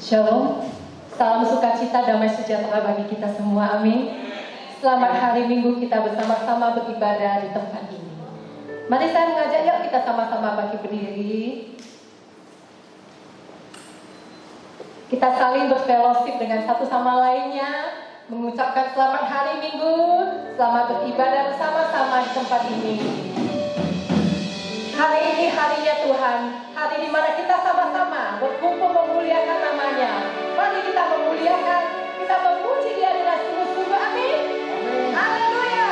Shalom, salam sukacita, damai sejahtera bagi kita semua, amin. Selamat hari Minggu kita bersama-sama beribadah di tempat ini. Mari saya mengajak, yuk kita sama-sama bangkit berdiri. Kita saling berfellowship dengan satu sama lainnya, mengucapkan selamat hari Minggu, selamat beribadah bersama-sama di tempat ini. Hari ini harinya Tuhan, hari di mana kita sama-sama berkumpul memuliakan namanya. Mari kita memuliakan, kita memuji Dia dengan sungguh-sungguh, amin. Haleluya.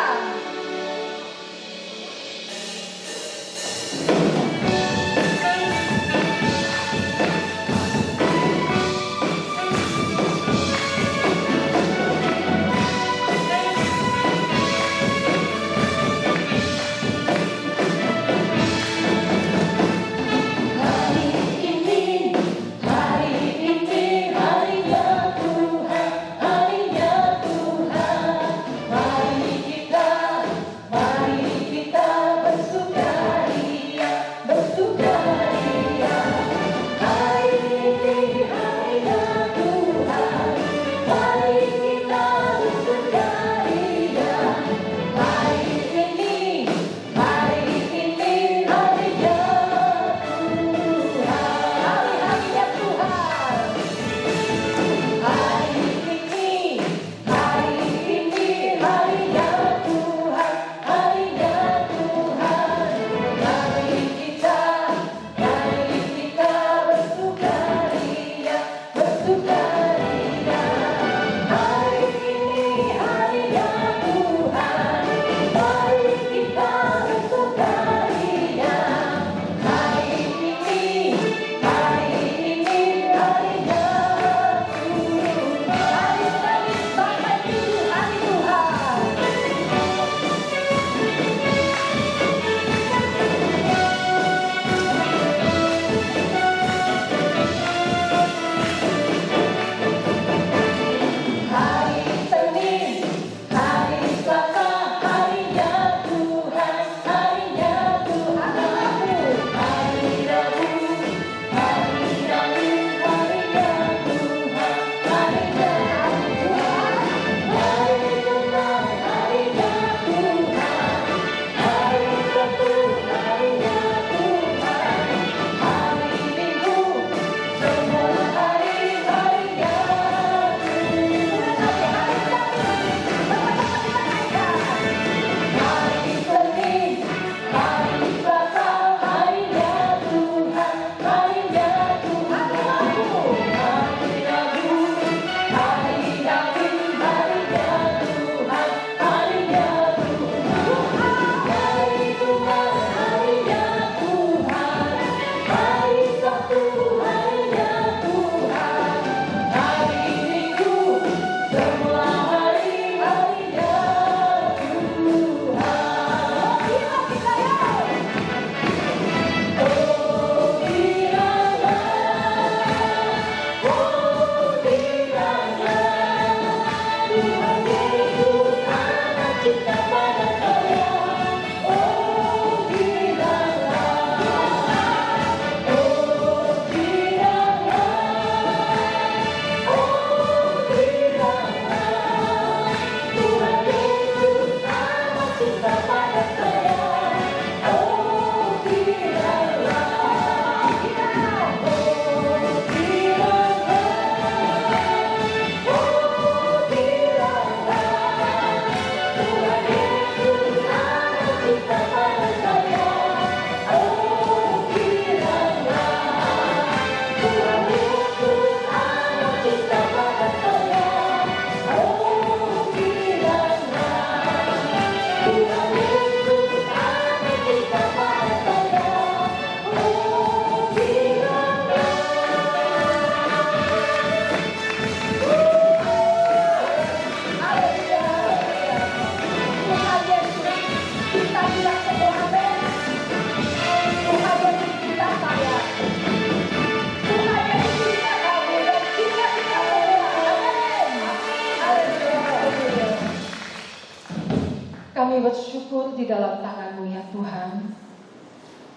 Kami bersyukur di dalam tangan-Mu ya Tuhan.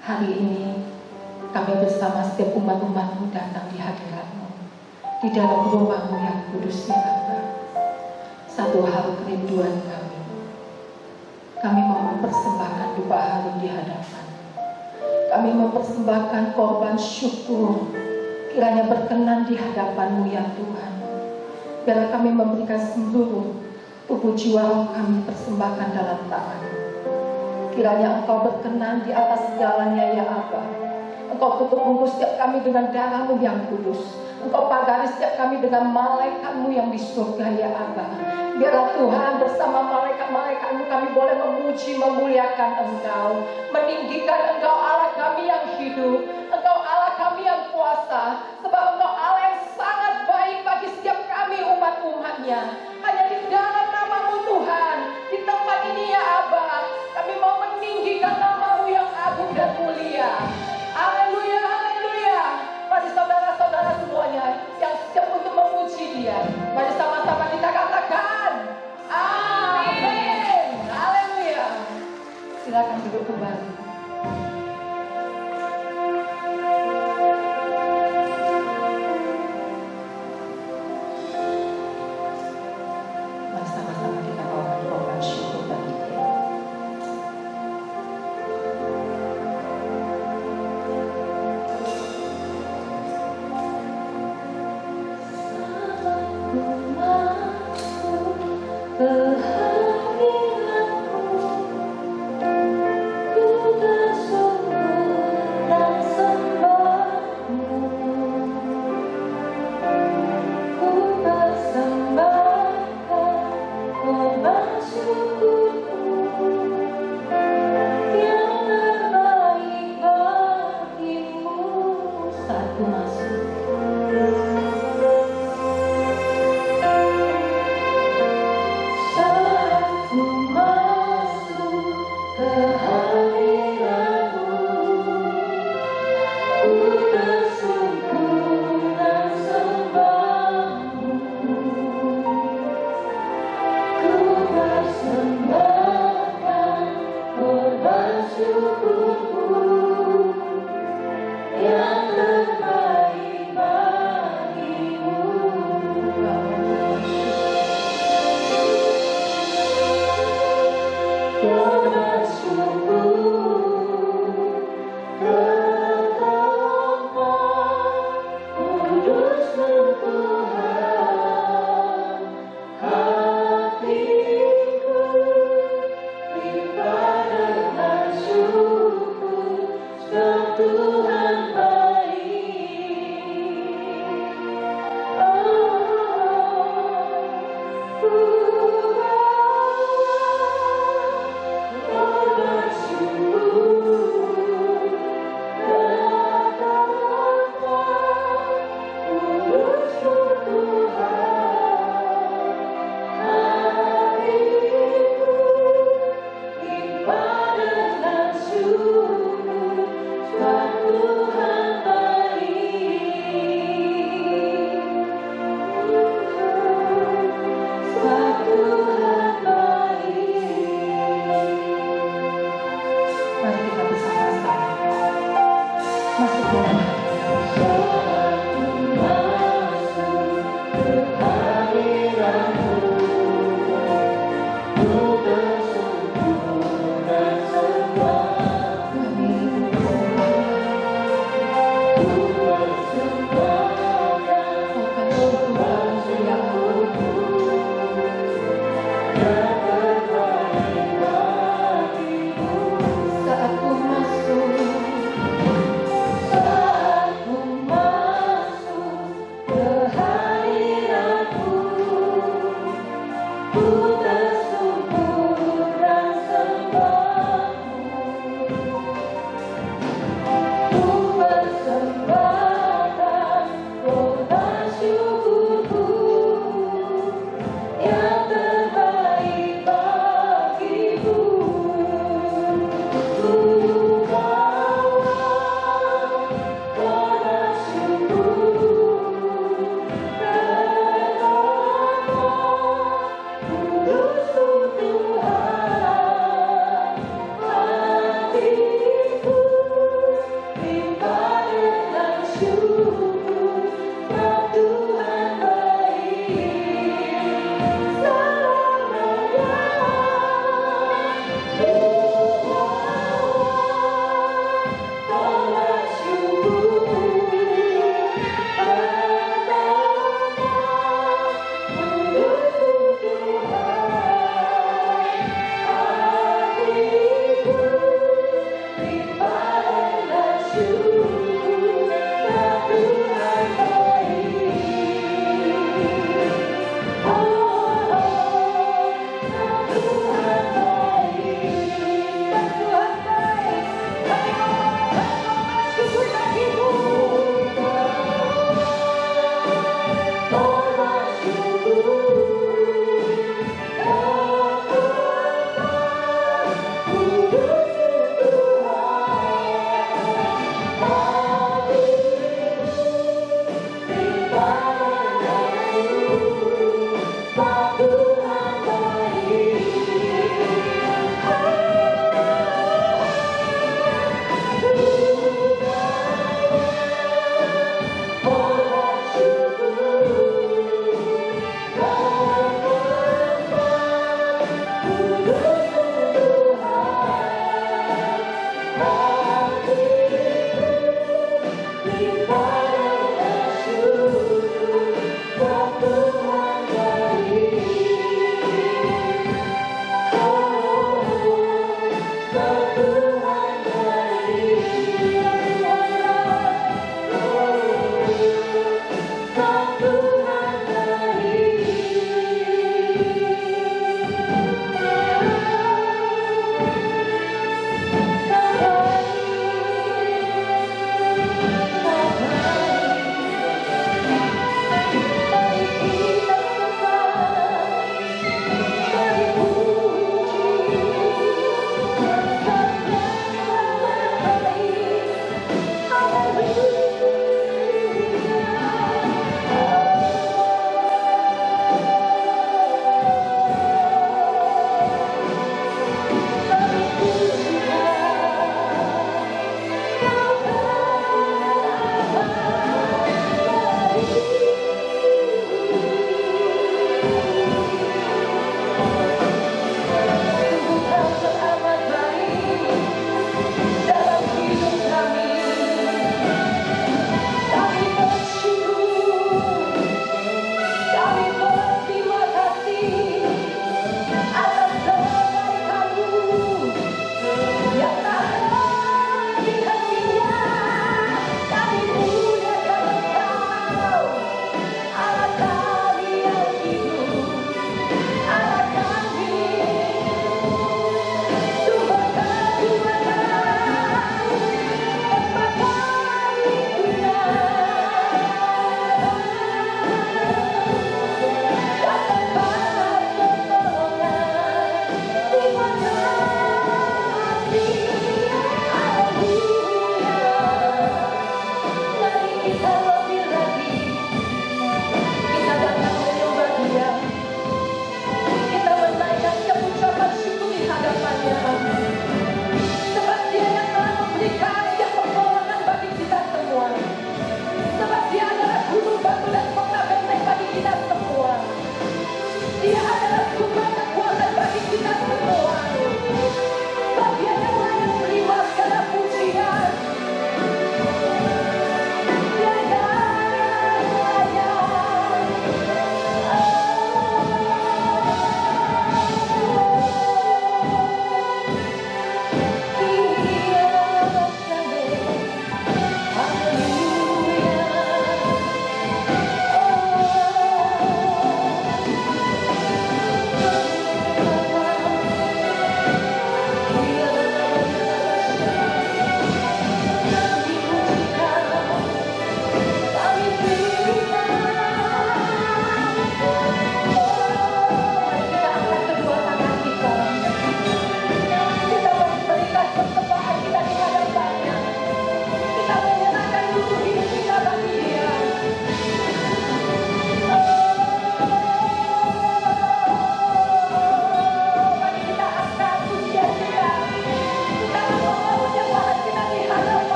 Hari ini kami bersama setiap umat-umat-Mu datang di hadirat-Mu. di dalam rumah-Mu yang kudus ya Allah. Satu hal kerinduan kami. Kami mau mempersembahkan dupa harum di hadapan. Kami mempersembahkan korban syukur. Kiranya berkenan di hadapan-Mu ya Tuhan. Biarlah kami memberikan seluruh tubuh jiwa roh kami persembahkan dalam tangan-Mu. Kiranya Engkau berkenan di atas segalanya ya Aba. Engkau tutup bungkus setiap kami dengan darah-Mu yang kudus. Engkau pagari setiap kami dengan malaikat-Mu yang di surga ya Aba. Biarlah Tuhan bersama malaikat-malaikat-Mu kami boleh memuji, memuliakan Engkau, meninggikan Engkau Allah kami yang hidup, Engkau Allah kami yang kuasa, sebab Engkau Allah yang sangat baik bagi setiap kami umat-umat-Nya. Hanya di dalam nama-Mu Tuhan, di tempat ini ya Aba, kami mau meninggikan nama-Mu yang agung dan mulia. Haleluya, haleluya. Mari saudara-saudara semuanya yang siap untuk memuji Dia, mari sama-sama kita katakan amin. Haleluya. Silakan duduk kembali. Mari sama-sama kita bawakan korban syukur bagi Dia. Ku persembahkan korban syukurku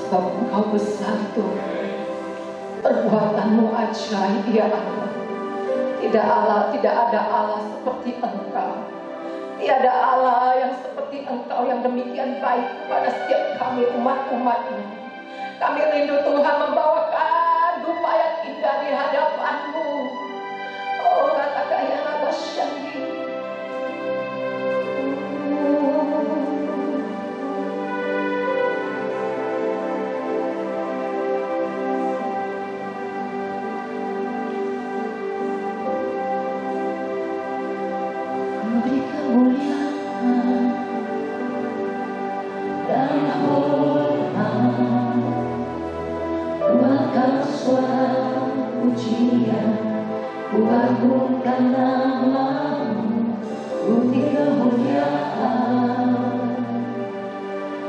Sebab Engkau besar Tuhan. Perbuatanmu ajaib ya Allah. Tidak ada Allah seperti Engkau. Tiada Allah yang seperti Engkau yang demikian baik kepada setiap kami umat-umat-Mu. Kami rindu Tuhan membawakan dupa yang indah di hadapan-Mu. Oh, katakan ya Allah Syandi. Beri kemuliaan dan hormat, buatkan suara pujian, kuagungkan nama-Mu, beri kemuliaan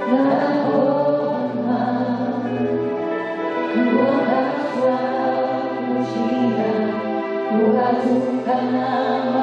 dan hormat, buatkan suara pujian, kuagungkan nama-Mu.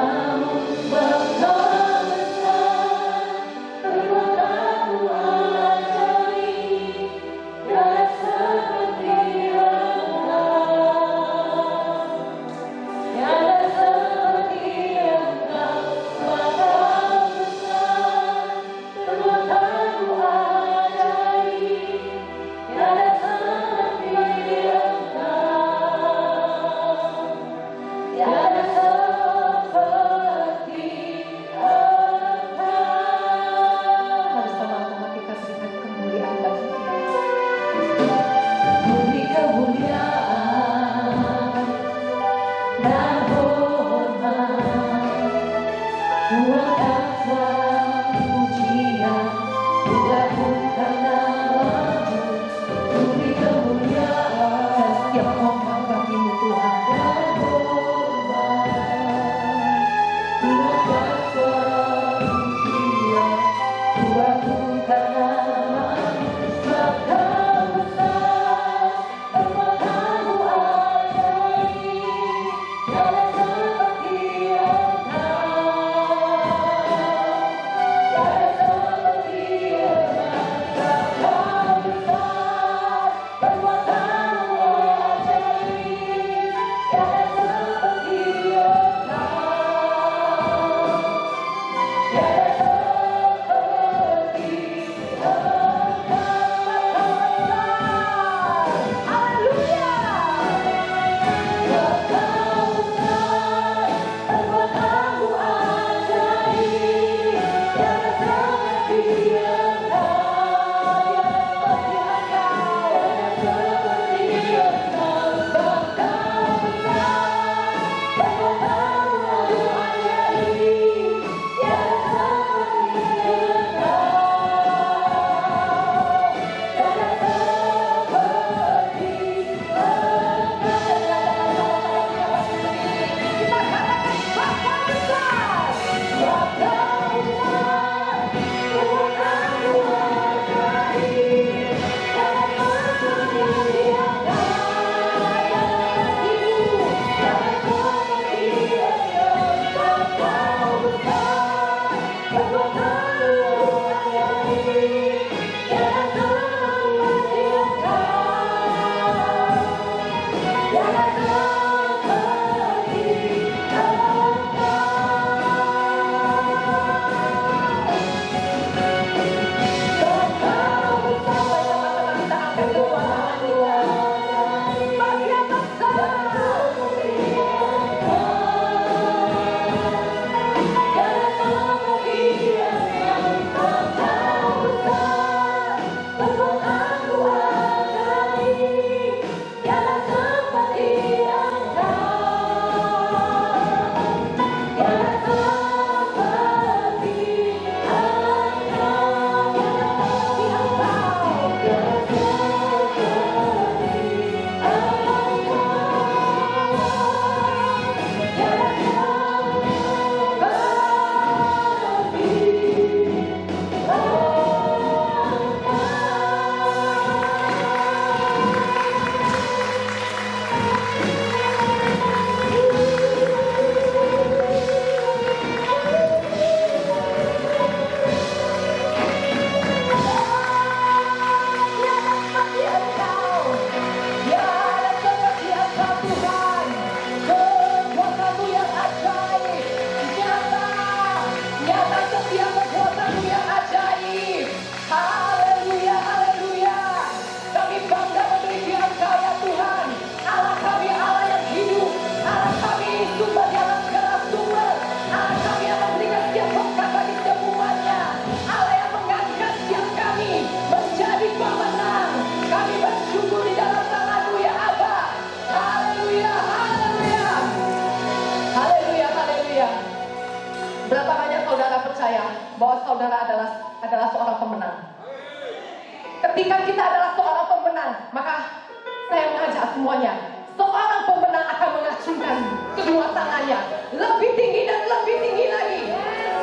semuanya. Seorang pemenang akan mengacungkan kedua tangannya lebih tinggi dan lebih tinggi lagi.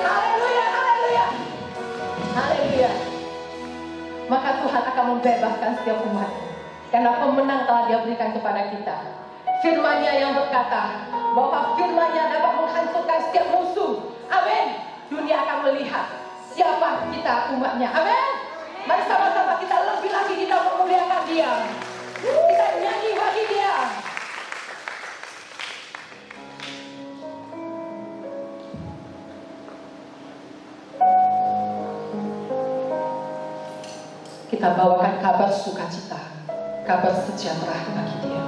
Haleluya, haleluya, haleluya. Maka Tuhan akan membebaskan setiap umat, karena pemenang telah Dia berikan kepada kita. Firman-Nya yang berkata bahwa firman-Nya dapat menghancurkan setiap musuh. Amin. Dunia akan melihat siapa kita, umatnya. Amin. Mari sama-sama kita lebih lagi kita memuliakan Dia. Kita nyanyi bagi Dia. Kita bawakan kabar sukacita, kabar sejahtera bagi Dia.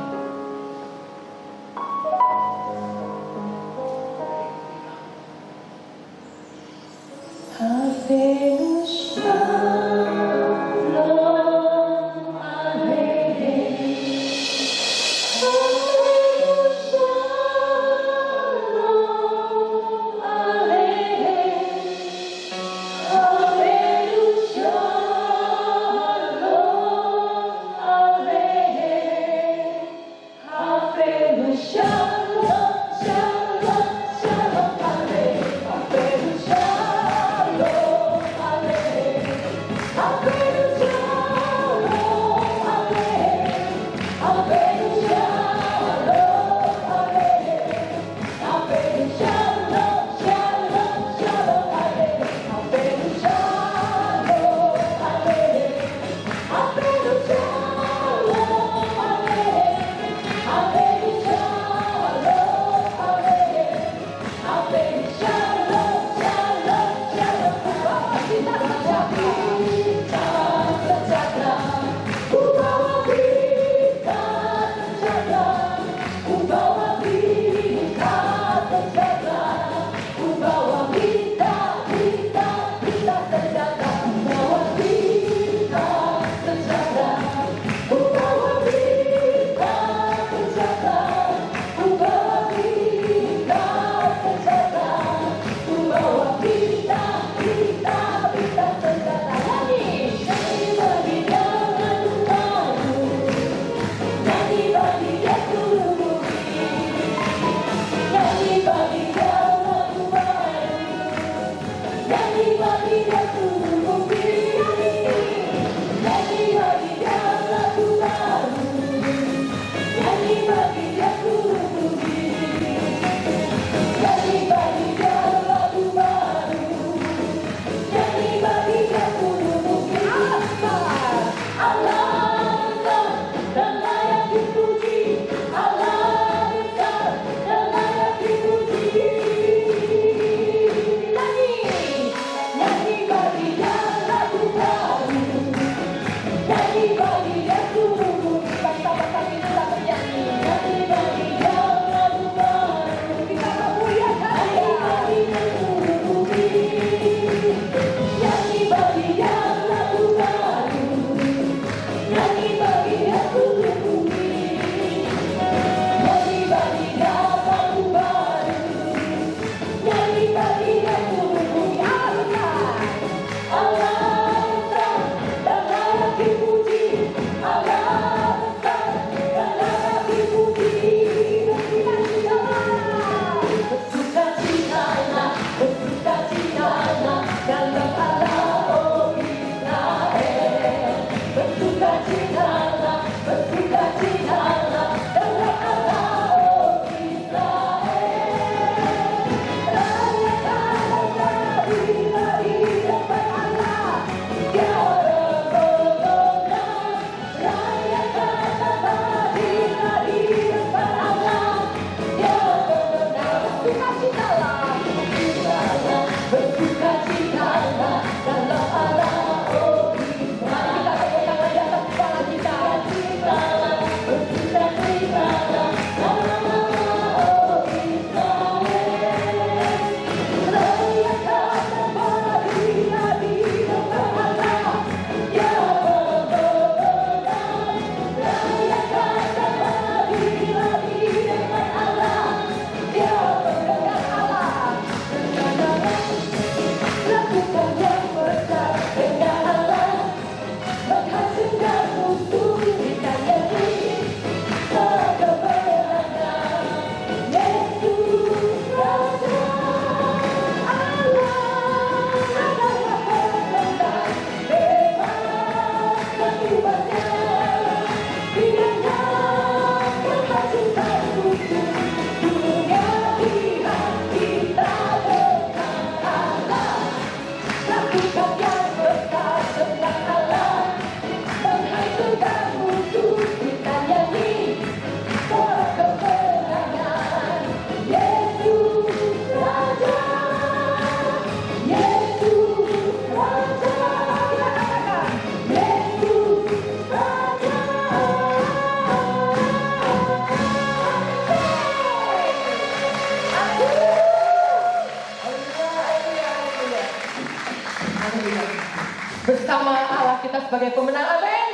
sebagai pemenang. Amin.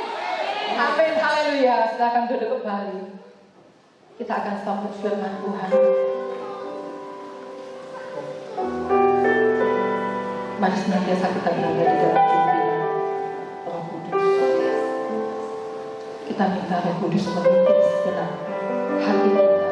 Amin. Haleluya. Silakan duduk kembali. Kita akan sambut firman Tuhan. Mari senantiasa kita berada di dalam pimpinan Roh Kudus. Kita minta Roh Kudus memimpin segenap hati kita.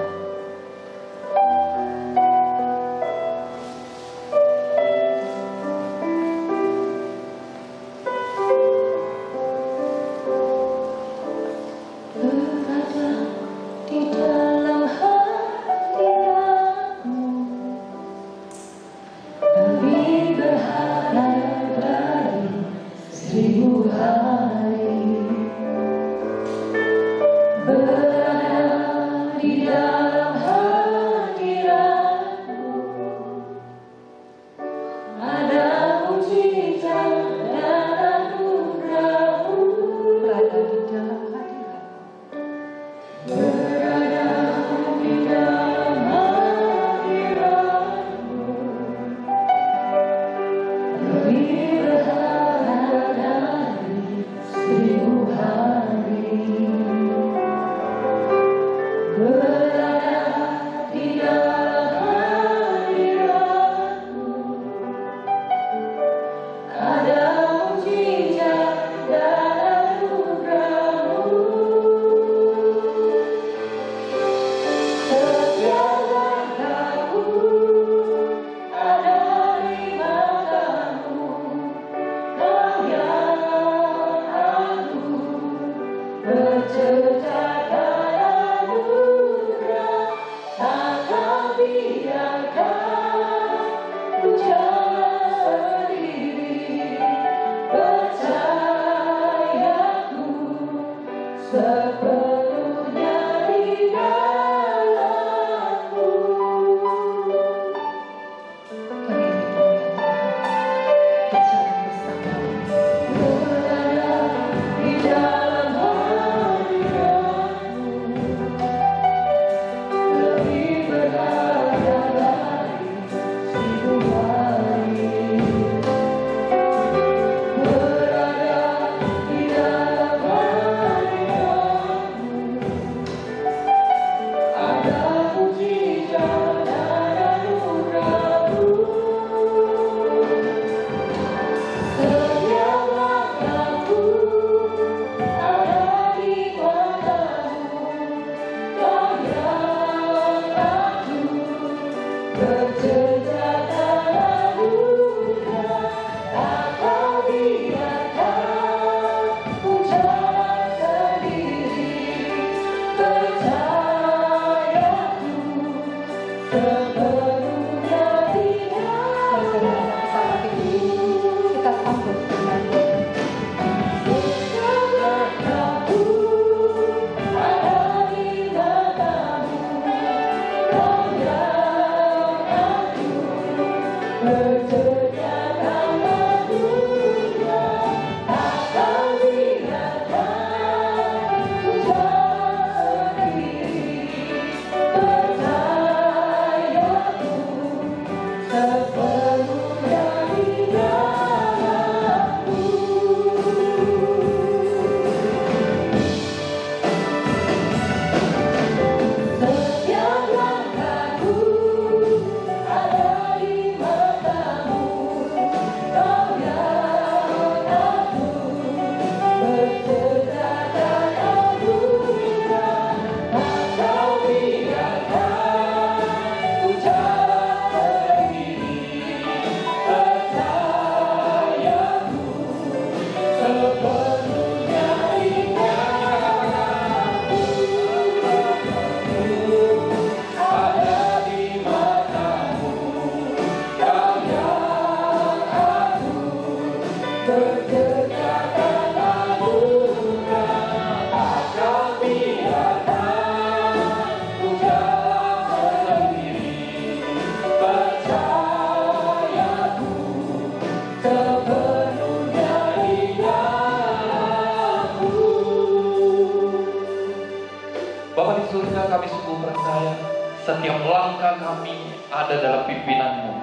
Setiap langkah kami ada dalam pimpinan-Mu.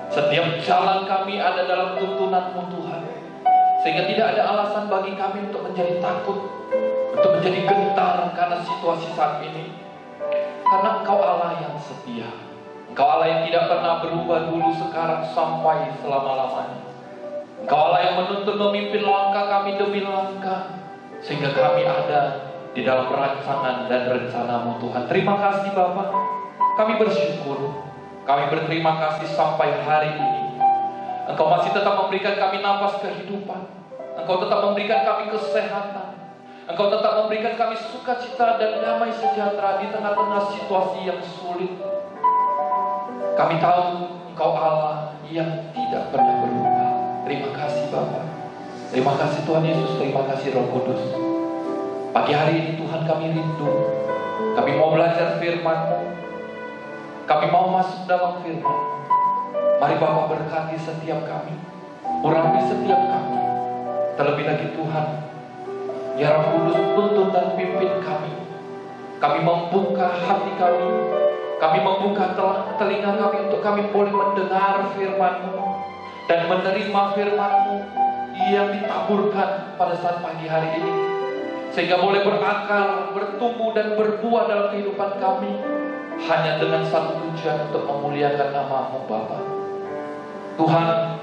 Setiap jalan kami ada dalam tuntunan-Mu Tuhan. Sehingga tidak ada alasan bagi kami untuk menjadi takut, untuk menjadi gentar karena situasi saat ini. Karena Engkau Allah yang setia. Engkau Allah yang tidak pernah berubah dulu, sekarang, sampai selama-lamanya. Engkau Allah yang menuntun memimpin langkah kami demi langkah, sehingga kami ada di dalam rancangan dan rencana-Mu Tuhan. Terima kasih Bapa. Kami bersyukur, kami berterima kasih sampai hari ini. Engkau masih tetap memberikan kami napas kehidupan. Engkau tetap memberikan kami kesehatan. Engkau tetap memberikan kami sukacita dan damai sejahtera di tengah-tengah situasi yang sulit. Kami tahu Engkau Allah yang tidak pernah berubah. Terima kasih Bapa. Terima kasih Tuhan Yesus. Terima kasih Roh Kudus. Pagi hari ini Tuhan kami rindu. Kami mau belajar firman-Mu. Kami mau masuk dalam firman-Mu. Mari Bapa berkati setiap kami, urapi setiap kami. Terlebih lagi Tuhan, ya Roh Kudus tuntun dan pimpin kami. Kami membuka hati kami membuka telinga kami untuk kami boleh mendengar firman-Mu dan menerima firman-Mu yang ditaburkan pada saat pagi hari ini, sehingga boleh berakar, bertumbuh dan berbuah dalam kehidupan kami, hanya dengan satu tujuan, untuk memuliakan nama-Mu Bapa. Tuhan,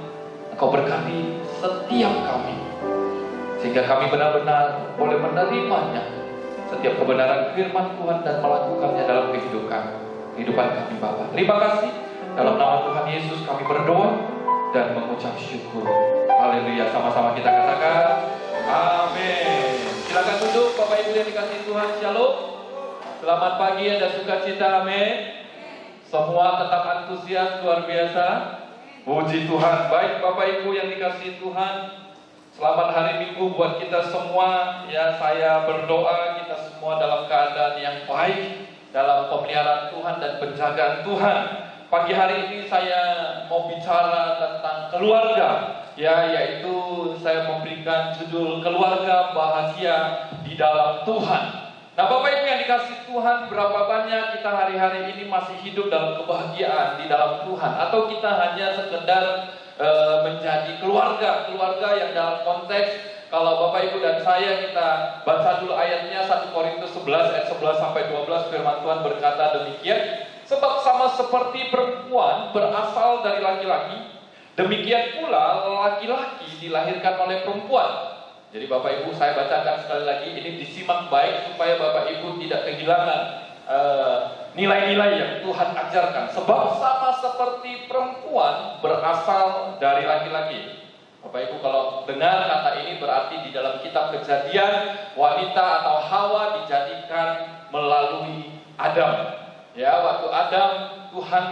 Engkau berkati setiap kami, sehingga kami benar-benar boleh menerimanya, setiap kebenaran firman Tuhan, dan melakukannya dalam kehidupan kami Bapa. Terima kasih. Dalam nama Tuhan Yesus kami berdoa dan mengucap syukur. Haleluya. Sama-sama kita katakan amin. Silakan duduk Bapak Ibu yang dikasihi Tuhan. Shalom. Selamat pagi, ada sukacita. Amin. Semua tetap antusias, luar biasa. Puji Tuhan. Baik Bapak Ibu yang dikasihi Tuhan, selamat hari Minggu buat kita semua. Ya, saya berdoa kita semua dalam keadaan yang baik, dalam pemeliharaan Tuhan dan penjagaan Tuhan. Pagi hari ini saya mau bicara tentang keluarga, ya, yaitu saya memberikan judul keluarga bahagia di dalam Tuhan. Nah Bapak Ibu yang dikasihi Tuhan, berapa banyak kita hari-hari ini masih hidup dalam kebahagiaan di dalam Tuhan, atau kita hanya sekedar menjadi keluarga yang dalam konteks, kalau Bapak Ibu dan saya kita baca dulu ayatnya, 1 Korintus 11 ayat 11 sampai 12, firman Tuhan berkata demikian, sebab sama seperti perempuan berasal dari laki-laki, demikian pula laki-laki dilahirkan oleh perempuan. Jadi Bapak Ibu, saya bacakan sekali lagi, ini disimak baik supaya Bapak Ibu tidak kehilangan nilai-nilai yang Tuhan ajarkan. Sebab sama seperti perempuan berasal dari laki-laki. Bapak Ibu kalau dengar kata ini berarti di dalam kitab Kejadian, wanita atau Hawa dijadikan melalui Adam. Ya, waktu Adam Tuhan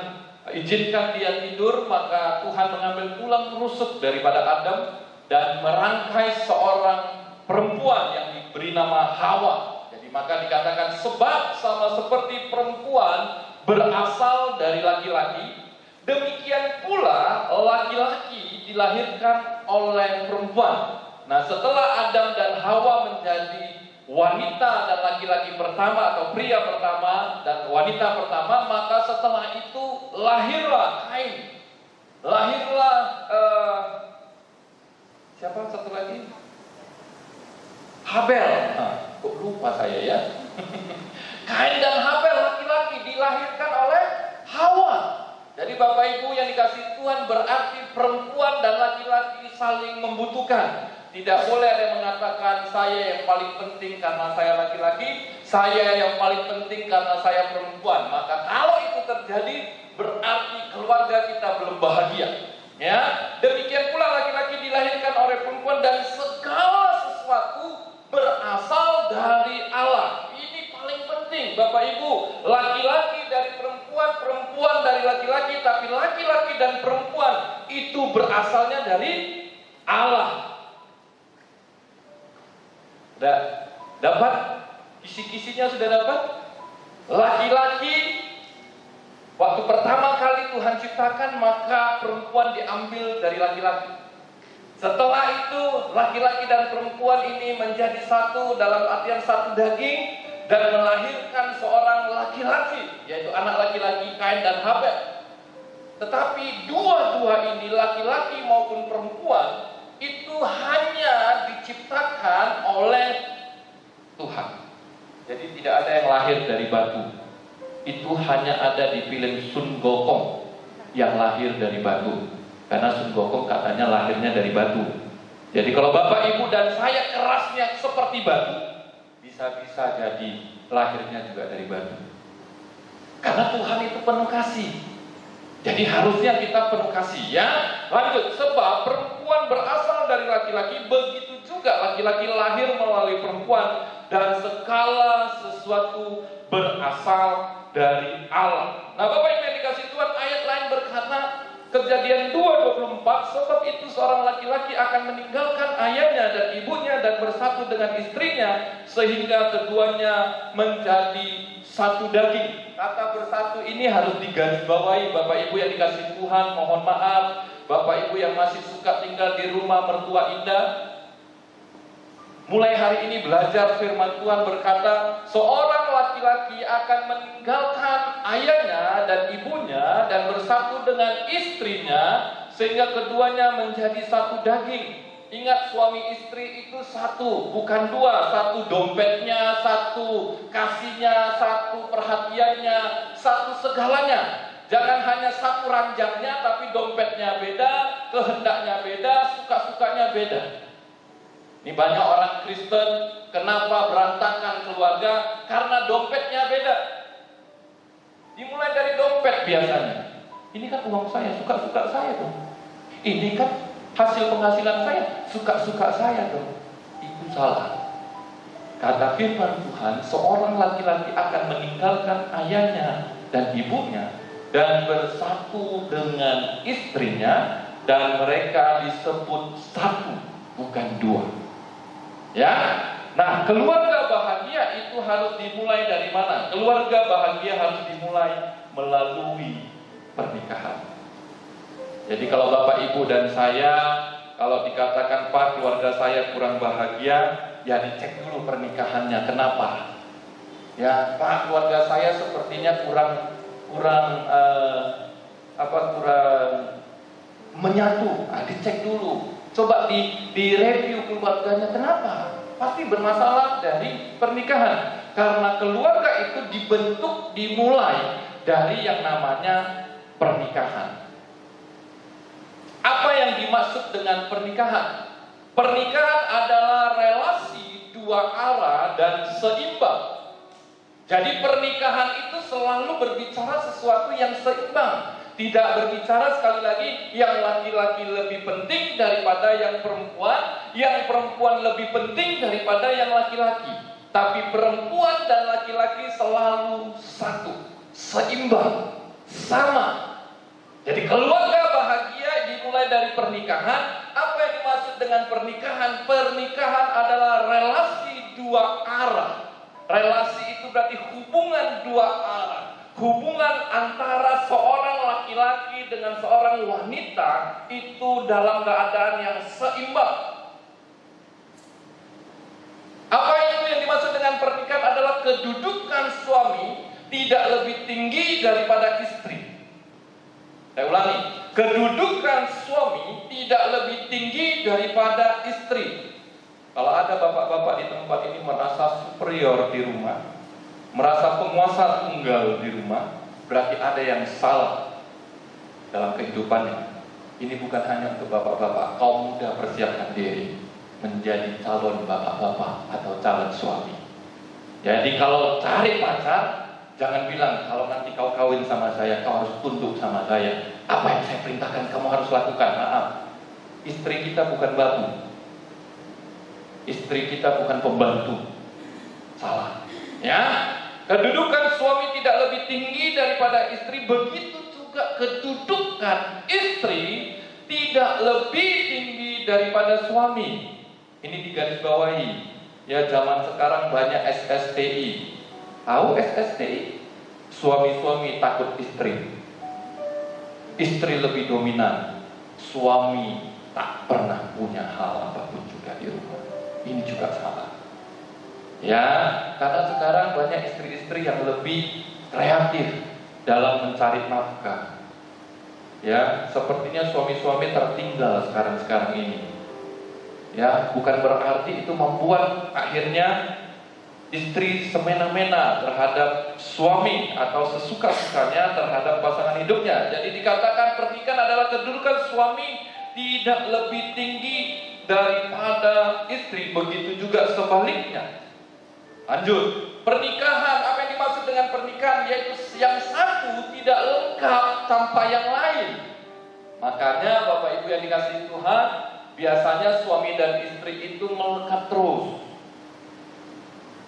izinkan dia tidur, maka Tuhan mengambil tulang rusuk daripada Adam dan merangkai seorang perempuan yang diberi nama Hawa. Jadi maka dikatakan sebab sama seperti perempuan berasal dari laki-laki, demikian pula laki-laki dilahirkan oleh perempuan. Nah setelah Adam dan Hawa menjadi wanita dan laki-laki pertama atau pria pertama dan wanita pertama, maka setelah itu lahirlah Kain, lahirlah siapa satu lagi? Habel. Kok lupa saya ya? Kain dan Habel laki-laki dilahirkan oleh Hawa. Jadi Bapak Ibu yang dikasihi Tuhan, berarti perempuan dan laki-laki saling membutuhkan. Tidak boleh ada yang mengatakan saya yang paling penting karena saya laki-laki, saya yang paling penting karena saya perempuan. Maka kalau itu terjadi, berarti keluarga kita belum bahagia. Ya, demikian pula laki-laki dilahirkan oleh perempuan, dan segala sesuatu berasal dari Allah. Ini paling penting Bapak Ibu. Laki-laki dari perempuan, perempuan dari laki-laki, tapi laki-laki dan perempuan itu berasalnya dari Allah. Dapat? Kisi-kisinya sudah dapat? Laki-laki, waktu pertama kali Tuhan ciptakan, maka perempuan diambil dari laki-laki. Setelah itu laki-laki dan perempuan ini menjadi satu, dalam artian satu daging, dan melahirkan seorang laki-laki, yaitu anak laki-laki Kain dan Habel. Tetapi dua-dua ini, laki-laki maupun perempuan, itu hanya diciptakan oleh Tuhan. Jadi tidak ada yang lahir dari batu. Itu hanya ada di film Sun Gokong yang lahir dari batu. Karena Sun Gokong katanya lahirnya dari batu. Jadi kalau Bapak Ibu dan saya kerasnya seperti batu, bisa-bisa jadi lahirnya juga dari batu. Karena Tuhan itu penuh kasih. Jadi harusnya kita penuh kasih ya. Lanjut, sebab perempuan berasal dari laki-laki, begitu juga laki-laki lahir melalui perempuan, dan segala sesuatu berasal dari Allah. Nah Bapak Ibu yang dikasih Tuhan, ayat lain berkata, Kejadian 2:24, sebab itu seorang laki-laki akan meninggalkan ayahnya dan ibunya dan bersatu dengan istrinya, sehingga keduanya menjadi satu daging. Kata bersatu ini harus digarisbawahi Bapak Ibu yang dikasih Tuhan. Mohon maaf Bapak Ibu yang masih suka tinggal di rumah mertua indah. Mulai hari ini belajar firman Tuhan berkata, seorang laki-laki akan meninggalkan ayahnya dan ibunya dan bersatu dengan istrinya, sehingga keduanya menjadi satu daging. Ingat, suami istri itu satu, bukan dua. Satu dompetnya, satu kasihnya, satu perhatiannya, satu segalanya. Jangan hanya satu ranjangnya, tapi dompetnya beda, kehendaknya beda, suka-sukanya beda. Ini banyak orang Kristen, kenapa berantakan keluarga? Karena dompetnya beda. Dimulai dari dompet biasanya. Ini kan uang saya, suka-suka saya dong. Ini kan hasil penghasilan saya, suka-suka saya dong. Itu salah. Kata firman Tuhan, seorang laki-laki akan meninggalkan ayahnya dan ibunya dan bersatu dengan istrinya, dan mereka disebut satu, bukan dua. Ya, nah keluarga bahagia itu harus dimulai dari mana? Keluarga bahagia harus dimulai melalui pernikahan. Jadi kalau Bapak Ibu dan saya, kalau dikatakan Pak keluarga saya kurang bahagia, ya dicek dulu pernikahannya. Kenapa? Ya Pak keluarga saya sepertinya kurang menyatu. Nah, dicek dulu. Coba direview keluarganya, kenapa? Pasti bermasalah dari pernikahan. Karena keluarga itu dibentuk, dimulai dari yang namanya pernikahan. Apa yang dimaksud dengan pernikahan? Pernikahan adalah relasi dua arah dan seimbang. Jadi pernikahan itu selalu berbicara sesuatu yang seimbang. Tidak berbicara sekali lagi yang laki-laki lebih penting daripada yang perempuan lebih penting daripada yang laki-laki. Tapi perempuan dan laki-laki selalu satu, seimbang, sama. Jadi keluarga bahagia dimulai dari pernikahan. Apa yang dimaksud dengan pernikahan? Pernikahan adalah relasi dua arah. Relasi itu berarti hubungan dua arah. Hubungan antara seorang laki-laki dengan seorang wanita itu dalam keadaan yang seimbang. Apa itu yang dimaksud dengan pernikahan? Adalah kedudukan suami tidak lebih tinggi daripada istri. Saya ulangi, kedudukan suami tidak lebih tinggi daripada istri. Kalau ada bapak-bapak di tempat ini merasa superior di rumah, merasa penguasa tunggal di rumah, berarti ada yang salah dalam kehidupannya. Ini bukan hanya untuk bapak-bapak, kaum muda persiapkan diri menjadi calon bapak-bapak atau calon suami. Jadi kalau cari pacar, jangan bilang kalau nanti kau kawin sama saya, kau harus tunduk sama saya. Apa yang saya perintahkan kamu harus lakukan. Maaf, istri kita bukan batu, istri kita bukan pembantu. Salah. Ya, kedudukan suami tidak lebih tinggi daripada istri, begitu juga kedudukan istri tidak lebih tinggi daripada suami. Ini digarisbawahi. Ya, zaman sekarang banyak SSTI. Tahu SSTI? Suami-suami takut istri. Istri lebih dominan. Suami tak pernah punya hal apapun juga di rumah. Ini juga salah. Ya, karena sekarang banyak istri-istri yang lebih kreatif dalam mencari nafkah. Ya, sepertinya suami-suami tertinggal sekarang ini. Ya, bukan berarti itu membuat akhirnya istri semena-mena terhadap suami atau sesuka-sukanya terhadap pasangan hidupnya. Jadi dikatakan pernikahan adalah kedudukan suami tidak lebih tinggi daripada istri, begitu juga sebaliknya. Lanjut, pernikahan, apa yang dimaksud dengan pernikahan? Yaitu yang satu tidak lengkap tanpa yang lain. Makanya Bapak Ibu yang dikasihi Tuhan, biasanya suami dan istri itu melekat terus.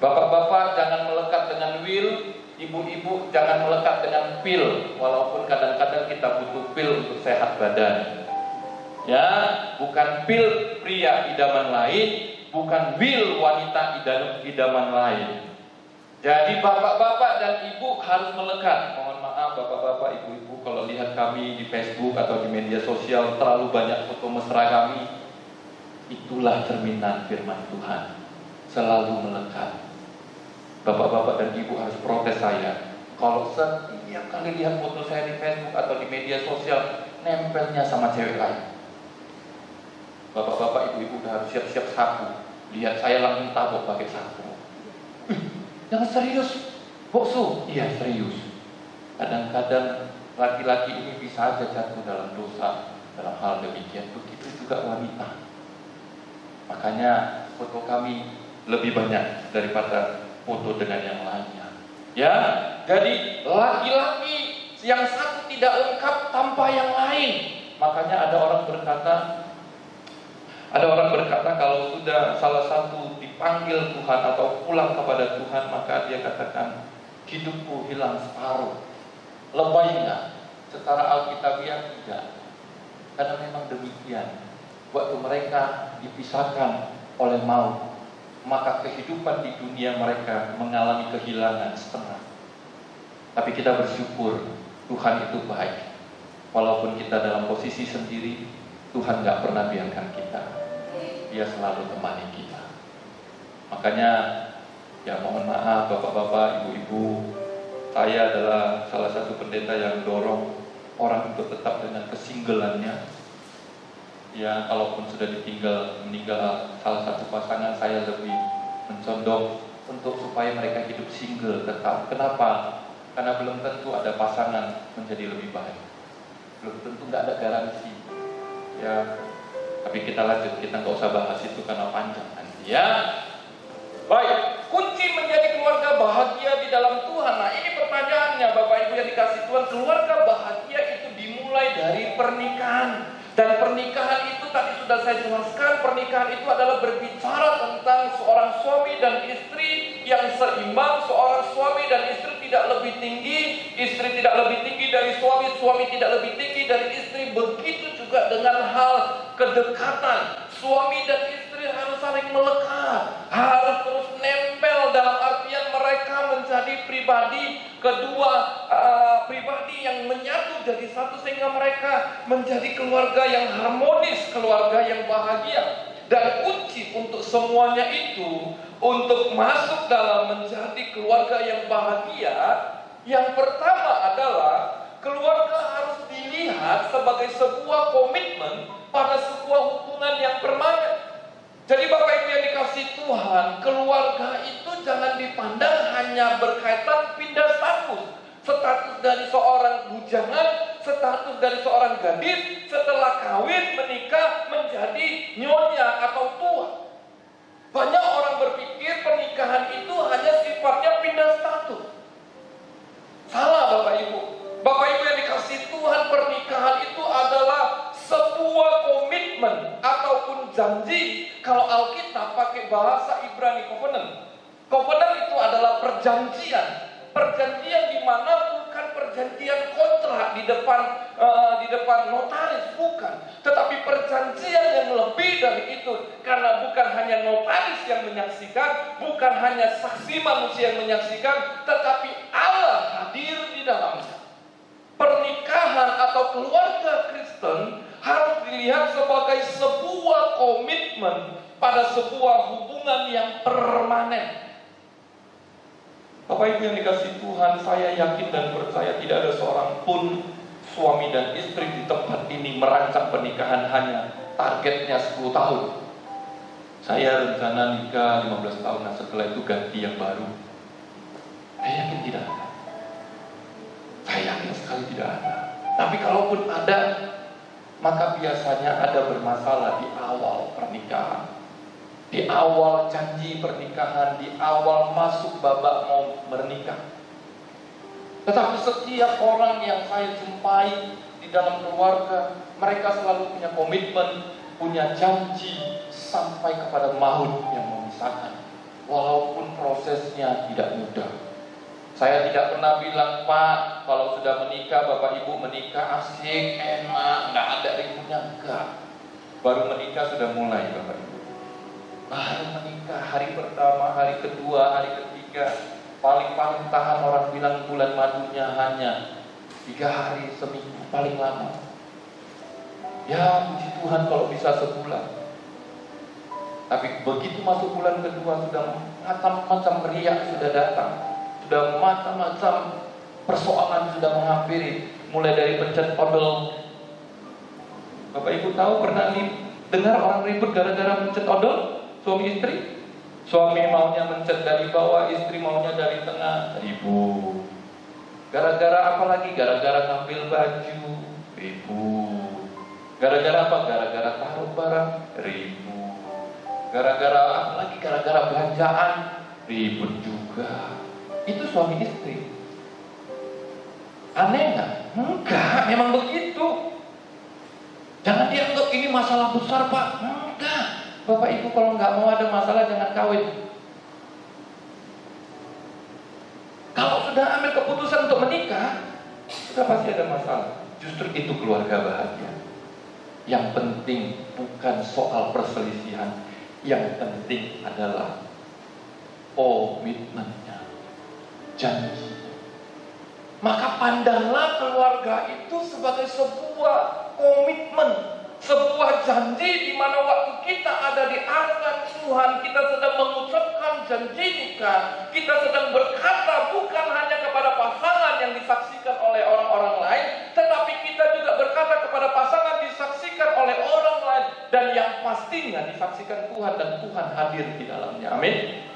Bapak-bapak jangan melekat dengan will, ibu-ibu jangan melekat dengan pil, walaupun kadang-kadang kita butuh pil untuk sehat badan. Ya, bukan pil pria idaman lain, bukan will wanita idaman lain. Jadi bapak-bapak dan ibu harus melekat. Mohon maaf bapak-bapak, ibu-ibu, kalau lihat kami di Facebook atau di media sosial terlalu banyak foto mesra kami, itulah cerminan firman Tuhan. Selalu melekat. Bapak-bapak dan ibu harus protes saya kalau setiap kali lihat foto saya di Facebook atau di media sosial nempelnya sama cewek lain. Bapak-bapak, ibu-ibu udah harus siap-siap sapu. Lihat saya langsung tabok pakai sapu. Jangan serius, boksu. Iya serius. Kadang-kadang laki-laki ini bisa aja jatuh dalam dosa dalam hal demikian. Begitu juga wanita. Makanya foto kami lebih banyak daripada foto dengan yang lainnya. Ya, jadi laki-laki yang satu tidak lengkap tanpa yang lain. Makanya ada orang berkata kalau sudah salah satu dipanggil Tuhan atau pulang kepada Tuhan, maka dia katakan hidupku hilang separuh. Lebay enggak? Secara alkitabiah tidak. Karena memang demikian. Waktu mereka dipisahkan oleh maut, maka kehidupan di dunia mereka mengalami kehilangan setengah. Tapi kita bersyukur Tuhan itu baik. Walaupun kita dalam posisi sendiri, Tuhan gak pernah biarkan kita. Dia selalu temani kita. Makanya ya mohon maaf bapak-bapak, ibu-ibu, saya adalah salah satu pendeta yang dorong orang untuk tetap dengan kesinggelannya. Ya, kalaupun sudah meninggal salah satu pasangan, saya lebih mencondong untuk supaya mereka hidup single tetap. Kenapa? Karena belum tentu ada pasangan menjadi lebih baik. Belum tentu, nggak ada garansi. Ya, tapi kita lanjut, kita nggak usah bahas itu karena panjang nanti. Ya, baik. Kunci menjadi keluarga bahagia di dalam Tuhan. Nah, ini pertanyaannya, Bapak Ibu yang dikasih Tuhan. Keluarga bahagia itu dimulai dari pernikahan. Dan pernikahan itu tadi sudah saya jelaskan, pernikahan itu adalah berbicara tentang seorang suami dan istri yang seimbang. Seorang suami dan istri tidak lebih tinggi, istri tidak lebih tinggi dari suami, suami tidak lebih tinggi dari istri. Begitu juga dengan hal kedekatan. Suami dan istri harus saling melekat, harus terus nempel, dalam artian mereka menjadi pribadi kedua, pribadi yang menyatu jadi satu sehingga mereka menjadi keluarga yang harmonis, keluarga yang bahagia. Dan kunci untuk semuanya itu, untuk masuk dalam menjadi keluarga yang bahagia, yang pertama adalah keluarga harus dilihat sebagai sebuah komitmen pada sebuah hubungan yang permanen. Jadi Bapak Ibu yang dikasih Tuhan, keluarga itu jangan dipandang hanya berkaitan pindah status. Status dari seorang bujangan, status dari seorang gadis, setelah kawin, menikah, menjadi nyonya atau tua. Banyak orang berpikir pernikahan itu hanya sifatnya pindah status. Salah Bapak Ibu. Bapak Ibu yang dikasih Tuhan, pernikahan itu adalah sebuah komitmen ataupun janji. Kalau Alkitab pakai bahasa Ibrani covenant. Covenant itu adalah perjanjian. Perjanjian di mana bukan perjanjian kontrak di depan notaris, bukan. Tetapi perjanjian yang lebih dari itu. Karena bukan hanya notaris yang menyaksikan, bukan hanya saksi manusia yang menyaksikan, tetapi Allah hadir di dalamnya. Pernikahan atau keluarga Kristen harus dilihat sebagai sebuah komitmen pada sebuah hubungan yang permanen. Bapak Ibu yang dikasih Tuhan, saya yakin dan percaya tidak ada seorang pun suami dan istri di tempat ini merancang pernikahan hanya targetnya 10 tahun. Saya rencana nikah 15 tahun, nah setelah itu ganti yang baru. Saya yakin tidak ada. Saya yakin sekali tidak ada. Tapi kalaupun ada, maka biasanya ada bermasalah di awal pernikahan, di awal janji pernikahan, di awal masuk babak mau menikah. Tetapi setiap orang yang saya jumpai di dalam keluarga, mereka selalu punya komitmen, punya janji sampai kepada maut yang memisahkan. Walaupun prosesnya tidak mudah. Saya tidak pernah bilang, Pak, kalau sudah menikah, Bapak Ibu menikah asik, enak, nggak ada ributnya, enggak. Baru menikah sudah mulai, Bapak Ibu. Baru menikah, hari pertama, hari kedua, hari ketiga, paling-paling tahan orang bilang bulan madunya hanya 3 hari, seminggu, paling lama. Ya, puji Tuhan kalau bisa sebulan. Tapi begitu masuk bulan kedua, sudah macam-macam riak sudah datang. Sudah macam-macam persoalan sudah menghampiri, mulai dari pencet odol. Bapak Ibu tahu pernah dengar orang ribut gara-gara pencet odol suami istri? Suami maunya mencet dari bawah, istri maunya dari tengah, ribut. Gara-gara apa lagi? Gara-gara ngambil baju, ribut. Gara-gara apa? Gara-gara taruh barang, ribut. Gara-gara apa lagi? Gara-gara belanjaan, ribut juga. Itu suami istri. Aneh nggak? Enggak, memang begitu. Jangan dianggap ini masalah besar, Pak. Enggak. Bapak Ibu kalau nggak mau ada masalah jangan kawin. Kalau sudah ambil keputusan untuk menikah, sudah pasti ada masalah. Justru itu keluarga bahagia. Yang penting bukan soal perselisihan. Yang penting adalah komitmennya, janji. Maka pandanglah keluarga itu sebagai sebuah komitmen, sebuah janji di mana waktu kita ada di hadapan Tuhan, kita sedang mengucapkan janji nikah, kita sedang berkata bukan hanya kepada pasangan yang disaksikan oleh orang-orang lain, tetapi kita juga berkata kepada pasangan disaksikan oleh orang lain, dan yang pastinya disaksikan Tuhan, dan Tuhan hadir di dalamnya. Amin.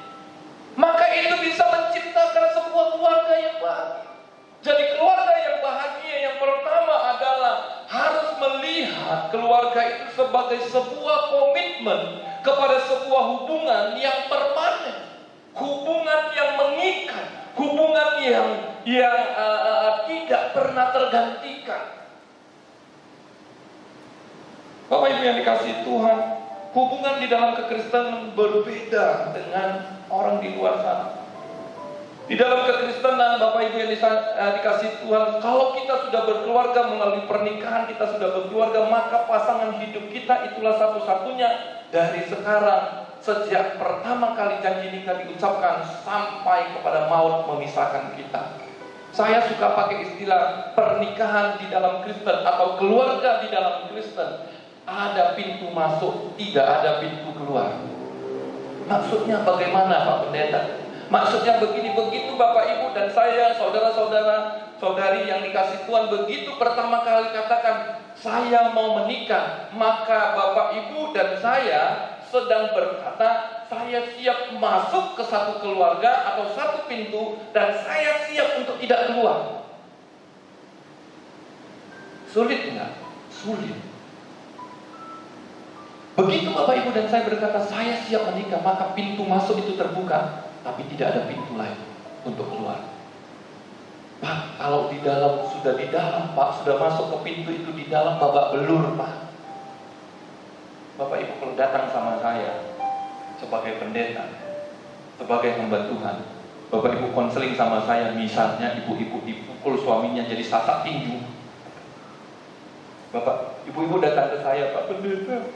Maka itu bisa menciptakan sebuah keluarga yang bahagia. Jadi keluarga yang bahagia yang pertama adalah harus melihat keluarga itu sebagai sebuah komitmen kepada sebuah hubungan yang permanen, hubungan yang mengikat, hubungan yang tidak pernah tergantikan. Bapak Ibu yang dikasihi Tuhan, hubungan di dalam kekristenan berbeda dengan orang di luar sana. Di dalam kekristenan, Bapak Ibu yang dikasihi Tuhan, kalau kita sudah berkeluarga melalui pernikahan, kita sudah berkeluarga, maka pasangan hidup kita itulah satu-satunya dari sekarang, sejak pertama kali janji nikah diucapkan sampai kepada maut memisahkan kita. Saya suka pakai istilah pernikahan di dalam Kristen atau keluarga di dalam Kristen. Ada pintu masuk, tidak ada pintu keluar. Maksudnya bagaimana, Pak Pendeta? Maksudnya begini, begitu Bapak Ibu dan saya, saudara-saudara, saudari yang dikasih Tuhan, begitu pertama kali katakan saya mau menikah, maka Bapak Ibu dan saya sedang berkata saya siap masuk ke satu keluarga atau satu pintu, dan saya siap untuk tidak keluar. Sulit nggak? Sulit. Begitu Bapak Ibu dan saya berkata saya siap menikah, maka pintu masuk itu terbuka, tapi tidak ada pintu lain untuk keluar. Pak, kalau di dalam, sudah di dalam, Pak, sudah masuk ke pintu itu di dalam babak belur, Pak. Bapak Ibu kalau datang sama saya sebagai pendeta, sebagai hamba Tuhan, Bapak Ibu konseling sama saya, misalnya ibu-ibu dipukul suaminya jadi sasak tinju. Bapak, ibu-ibu datang ke saya, Pak Pendeta,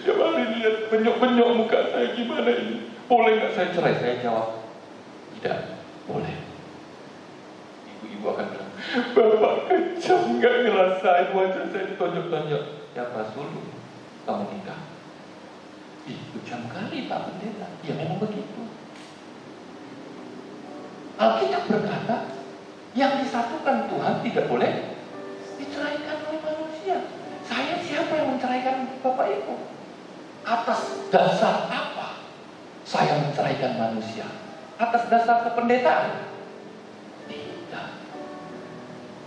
tiap hari lihat penyok-penyok muka saya, gimana ini? Boleh nggak saya cerai? Saya jawab, tidak boleh. Ibu-ibu akan bilang, Bapak kejam, nggak ngerasain wajah saya ditonjok-tonjok. Ya pas dulu kamu nikah. Ih, kejam kali Pak Pendeta. Ya memang begitu. Alkitab berkata, yang disatukan Tuhan tidak boleh diceraikan oleh manusia. Saya siapa yang menceraikan Bapak Ibu? Atas dasar apa? saya menceraikan manusia atas dasar kependetaan? Tidak.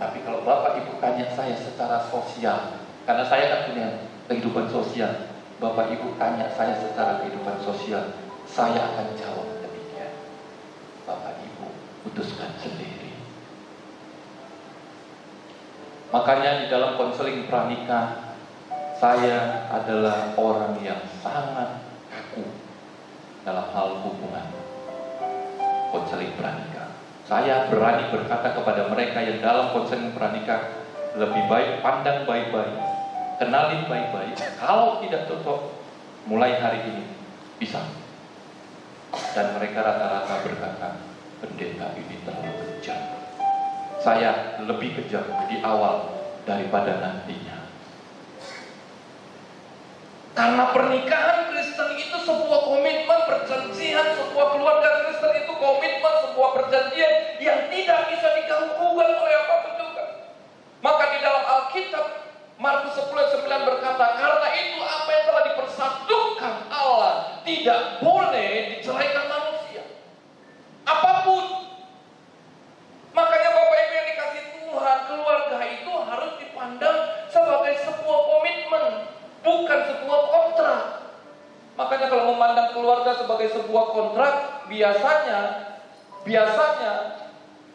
Tapi kalau Bapak Ibu tanya saya secara sosial, karena saya kan punya kehidupan sosial, Bapak Ibu tanya saya secara kehidupan sosial, saya akan jawab demikian. Bapak Ibu putuskan sendiri. Makanya di dalam konseling pranikah, saya adalah orang yang sangat kaku dalam hal hubungan konseling pranikah. Saya berani berkata kepada mereka yang dalam konseling pranikah, lebih baik pandang baik-baik, kenalin baik-baik. Kalau tidak cocok, mulai hari ini pisah. Dan mereka rata-rata berkata, pendeta ini terlalu kejam. Saya lebih kejam di awal daripada nantinya. Karena pernikahan Kristen itu sebuah komitmen, perjanjian. Sebuah keluarga Kristen itu komitmen, sebuah perjanjian yang tidak bisa diganggu-gugat oleh apapun juga. Maka di dalam Alkitab, Markus 10:9 berkata, karena itu apa yang telah dipersatukan Allah tidak boleh diceraikan manusia. Apapun. Makanya Bapak Ibu yang dikasih Tuhan, keluarga itu harus dipandang sebagai sebuah komitmen, bukan sebuah kontrak. Makanya kalau memandang keluarga sebagai sebuah kontrak, biasanya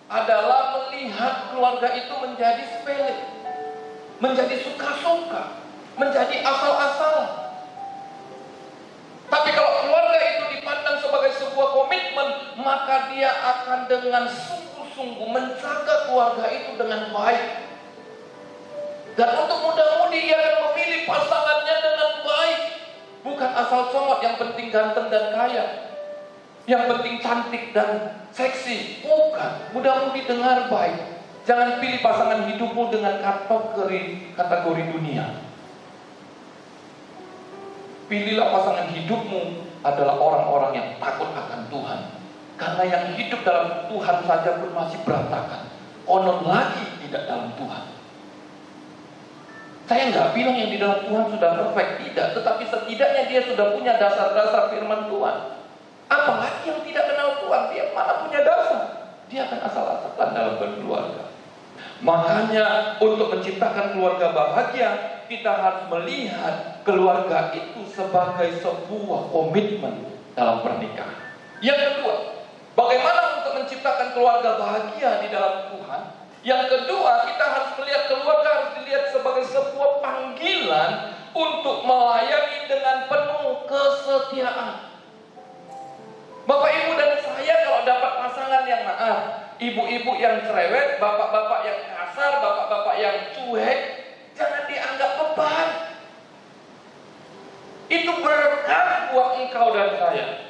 adalah melihat keluarga itu menjadi sepele, menjadi suka-suka, menjadi asal-asalan. Tapi kalau keluarga itu dipandang sebagai sebuah komitmen, maka dia akan dengan sungguh-sungguh menjaga keluarga itu dengan baik. Dan untuk muda-mudi, ia akan memilih pasangannya dengan baik. Bukan asal comot, yang penting ganteng dan kaya, yang penting cantik dan seksi. Bukan. Muda-mudi dengar baik. Jangan pilih pasangan hidupmu dengan kategori dunia. Pilihlah pasangan hidupmu adalah orang-orang yang takut akan Tuhan. Karena yang hidup dalam Tuhan saja pun masih berantakan, konon lagi tidak dalam Tuhan. Saya nggak bilang yang di dalam Tuhan sudah perfect, tidak. Tetapi setidaknya dia sudah punya dasar-dasar firman Tuhan. Apalagi yang tidak kenal Tuhan, dia mana punya dasar. Dia akan asal-asalan dalam berkeluarga. Makanya untuk menciptakan keluarga bahagia, kita harus melihat keluarga itu sebagai sebuah komitmen dalam pernikahan. Yang kedua, bagaimana untuk menciptakan keluarga bahagia di dalam Tuhan? Yang kedua, kita harus melihat keluarga harus dilihat sebagai sebuah panggilan untuk melayani dengan penuh kesetiaan. Bapak Ibu dan saya kalau dapat pasangan yang naaf, ibu-ibu yang cerewet, bapak-bapak yang kasar, bapak-bapak yang cuek, jangan dianggap beban. Itu berkah buat engkau dan saya.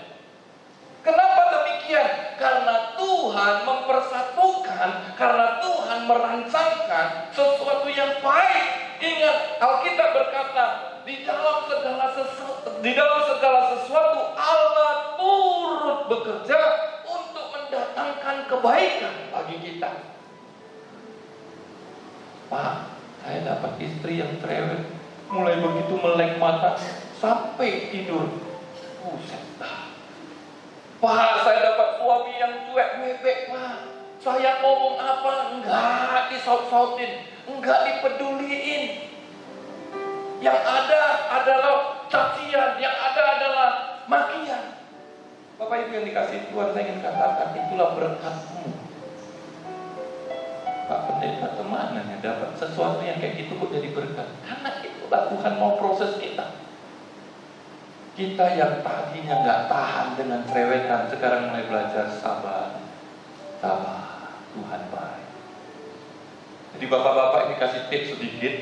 Kenapa demikian? Karena Tuhan mempersatukan, karena Tuhan merancangkan sesuatu yang baik. Ingat, Alkitab berkata, di dalam segala sesuatu Allah turut bekerja untuk mendatangkan kebaikan bagi kita. Pak, saya dapat istri yang cerewet, mulai begitu melek mata sampai tidur. Buset. Pak, saya dapat suami yang cuek bebek, Pak. Saya ngomong apa, enggak disaut-sautin, enggak dipeduliin. Yang ada adalah cacian, yang ada adalah makian. Bapak Ibu yang dikasih Tuhan, saya ingin katakan, itulah berkatmu. Pak Pendeta kemana ya dapat sesuatu yang kayak gitu kok jadi berkat? Karena itulah Tuhan mau proses kita. Kita yang tadinya nggak tahan dengan cerewetan, sekarang mulai belajar sabar. Tuhan baik. Jadi bapak-bapak ini kasih tips sedikit.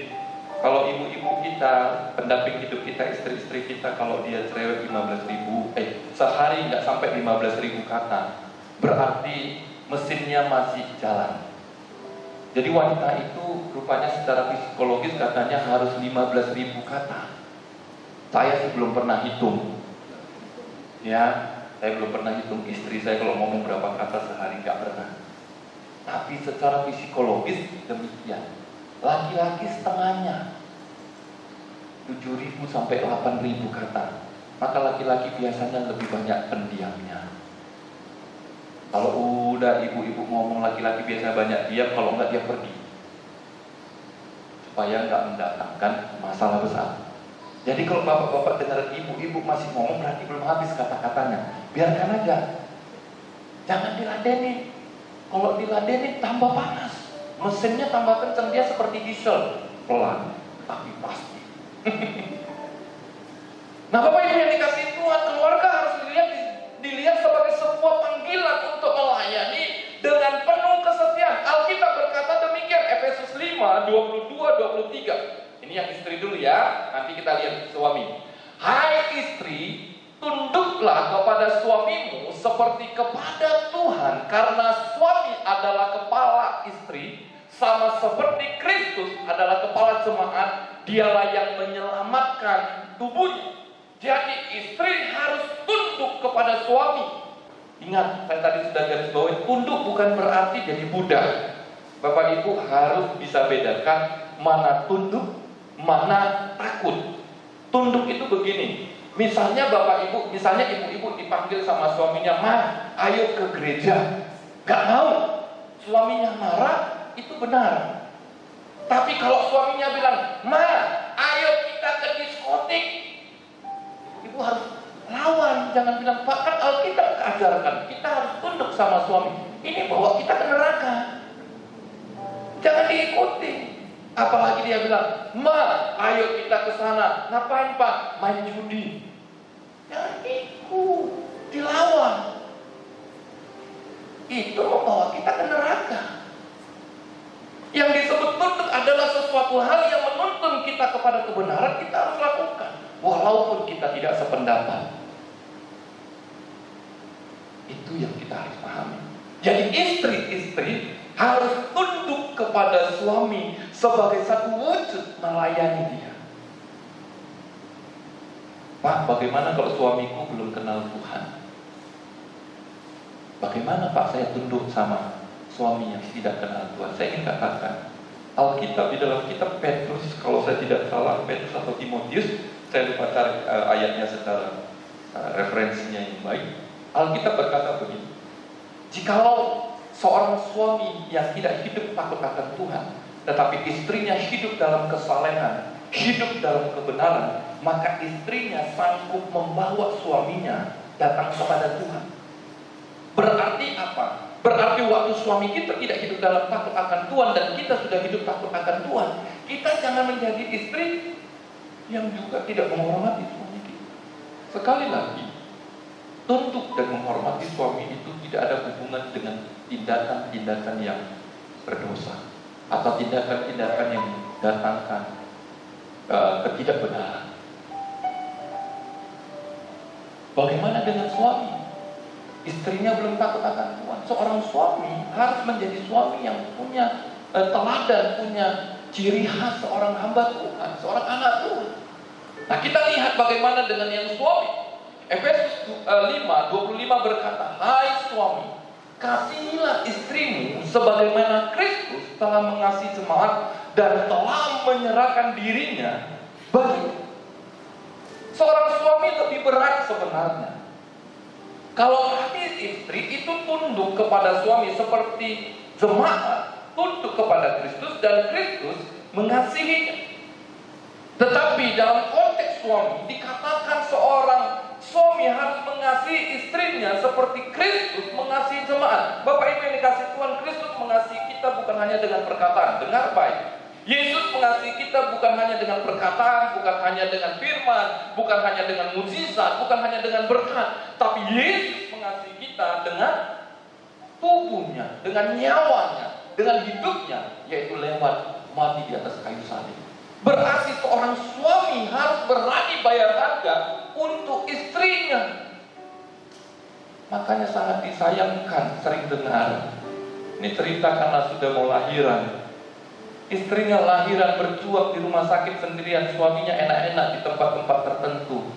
Kalau ibu-ibu kita, pendamping hidup kita, istri-istri kita, kalau dia cerewet 15.000, sehari nggak sampai 15.000 kata, berarti mesinnya masih jalan. Jadi wanita itu rupanya secara psikologis katanya harus 15.000 kata. Saya sih belum pernah hitung. Ya, saya belum pernah hitung istri saya kalau ngomong berapa kata sehari, nggak pernah. Tapi secara psikologis demikian. Laki-laki setengahnya 7.000 sampai 8.000 kata. maka laki-laki biasanya lebih banyak pendiamnya. Kalau udah ibu-ibu ngomong, laki-laki biasanya banyak diam, kalau enggak dia pergi, supaya enggak mendatangkan masalah besar. Jadi kalau bapak-bapak dengar ibu-ibu masih ngomong, berarti belum habis kata-katanya. Biarkan aja, jangan diladenin. Kalau diladenin tambah panas, mesinnya tambah kencang, dia seperti diesel, pelan tapi pasti. Nah, Bapak Ibu yang dikasih Tuhan, keluarga harus dilihat sebagai sebuah panggilan untuk melayani dengan penuh kesetiaan. Alkitab berkata demikian, Efesus 5, 22-23. Ini yang istri dulu ya, nanti kita lihat suami. Hai istri, tunduklah kepada suamimu seperti kepada Tuhan, karena suami adalah kepala istri, sama seperti Kristus adalah kepala jemaat. Dialah yang menyelamatkan tubuhnya. Jadi istri harus tunduk kepada suami. Ingat, saya tadi sudah garis bawahi, tunduk bukan berarti jadi budak. Bapak Ibu harus bisa bedakan mana tunduk, mana takut. Tunduk itu begini. Misalnya Bapak Ibu, misalnya ibu-ibu dipanggil sama suaminya, "Ma, ayo ke gereja." Gak mau. Suaminya marah, itu benar. Tapi kalau suaminya bilang, "Ma, ayo kita ke diskotik," ibu harus lawan. Jangan bilang, "Pak, kan Alkitab ajarkan kita harus tunduk sama suami." Ini bawa kita ke neraka. Jangan diikuti. Apalagi dia bilang, "Ma, ayo kita ke sana." Ngapain, Pak? Main judi. Jangan ikut, dilawan. Itu membawa kita ke neraka. Yang disebut tunduk adalah sesuatu hal yang menuntun kita kepada kebenaran, kita harus lakukan, walaupun kita tidak sependapat. Itu yang kita harus pahami. Jadi istri-istri harus tunduk kepada suami sebagai satu wujud melayani dia. Pak, bagaimana kalau suamiku belum kenal Tuhan? Bagaimana Pak saya tunduk sama suami yang tidak kenal Tuhan? Saya ingin katakan, Alkitab di dalam kitab Petrus, kalau saya tidak salah, Petrus atau Timotius, saya lupa cari ayatnya secara referensinya yang baik. Alkitab berkata begini, jikalau seorang suami yang tidak hidup takut akan Tuhan, tetapi istrinya hidup dalam kesalehan, hidup dalam kebenaran, maka istrinya sanggup membawa suaminya datang kepada Tuhan. Berarti apa? Berarti waktu suami kita tidak hidup dalam takut akan Tuhan dan kita sudah hidup takut akan Tuhan, kita jangan menjadi istri yang juga tidak menghormati suami kita. Sekali lagi, tunduk dan menghormati suami itu tidak ada hubungan dengan tindakan-tindakan yang berdosa atau tindakan-tindakan yang mendatangkan ketidakbenaran. Bagaimana dengan suami? Istrinya belum takut akan Tuhan. Seorang suami harus menjadi suami yang punya teladan, punya ciri khas seorang hamba Tuhan, seorang anak Tuhan. Nah, kita lihat bagaimana dengan yang suami. Efesus 5:25 berkata, "Hai suami, kasihilah istrimu sebagaimana Kristus telah mengasihi jemaat dan telah menyerahkan dirinya bagi." Seorang suami lebih berat sebenarnya. Kalau hati istri itu tunduk kepada suami seperti jemaat tunduk kepada Kristus dan Kristus mengasihinya. Tetapi dalam konteks suami dikatakan seorang suami harus mengasihi istrinya seperti Kristus mengasihi jemaat. Bapak Ibu yang dikasihi Tuhan, Kristus mengasihi kita bukan hanya dengan perkataan. Dengar baik. Yesus mengasihi kita bukan hanya dengan perkataan, bukan hanya dengan firman, bukan hanya dengan mujizat, bukan hanya dengan berkat, tapi Yesus mengasihi kita dengan tubuhnya, dengan nyawanya, dengan hidupnya, yaitu lewat mati di atas kayu salib. Berarti seorang suami harus berani bayar harga untuk istrinya. Makanya sangat disayangkan, sering dengar, ini cerita karena sudah mau lahiran. Istrinya lahiran berjuang di rumah sakit sendirian, suaminya enak-enak di tempat-tempat tertentu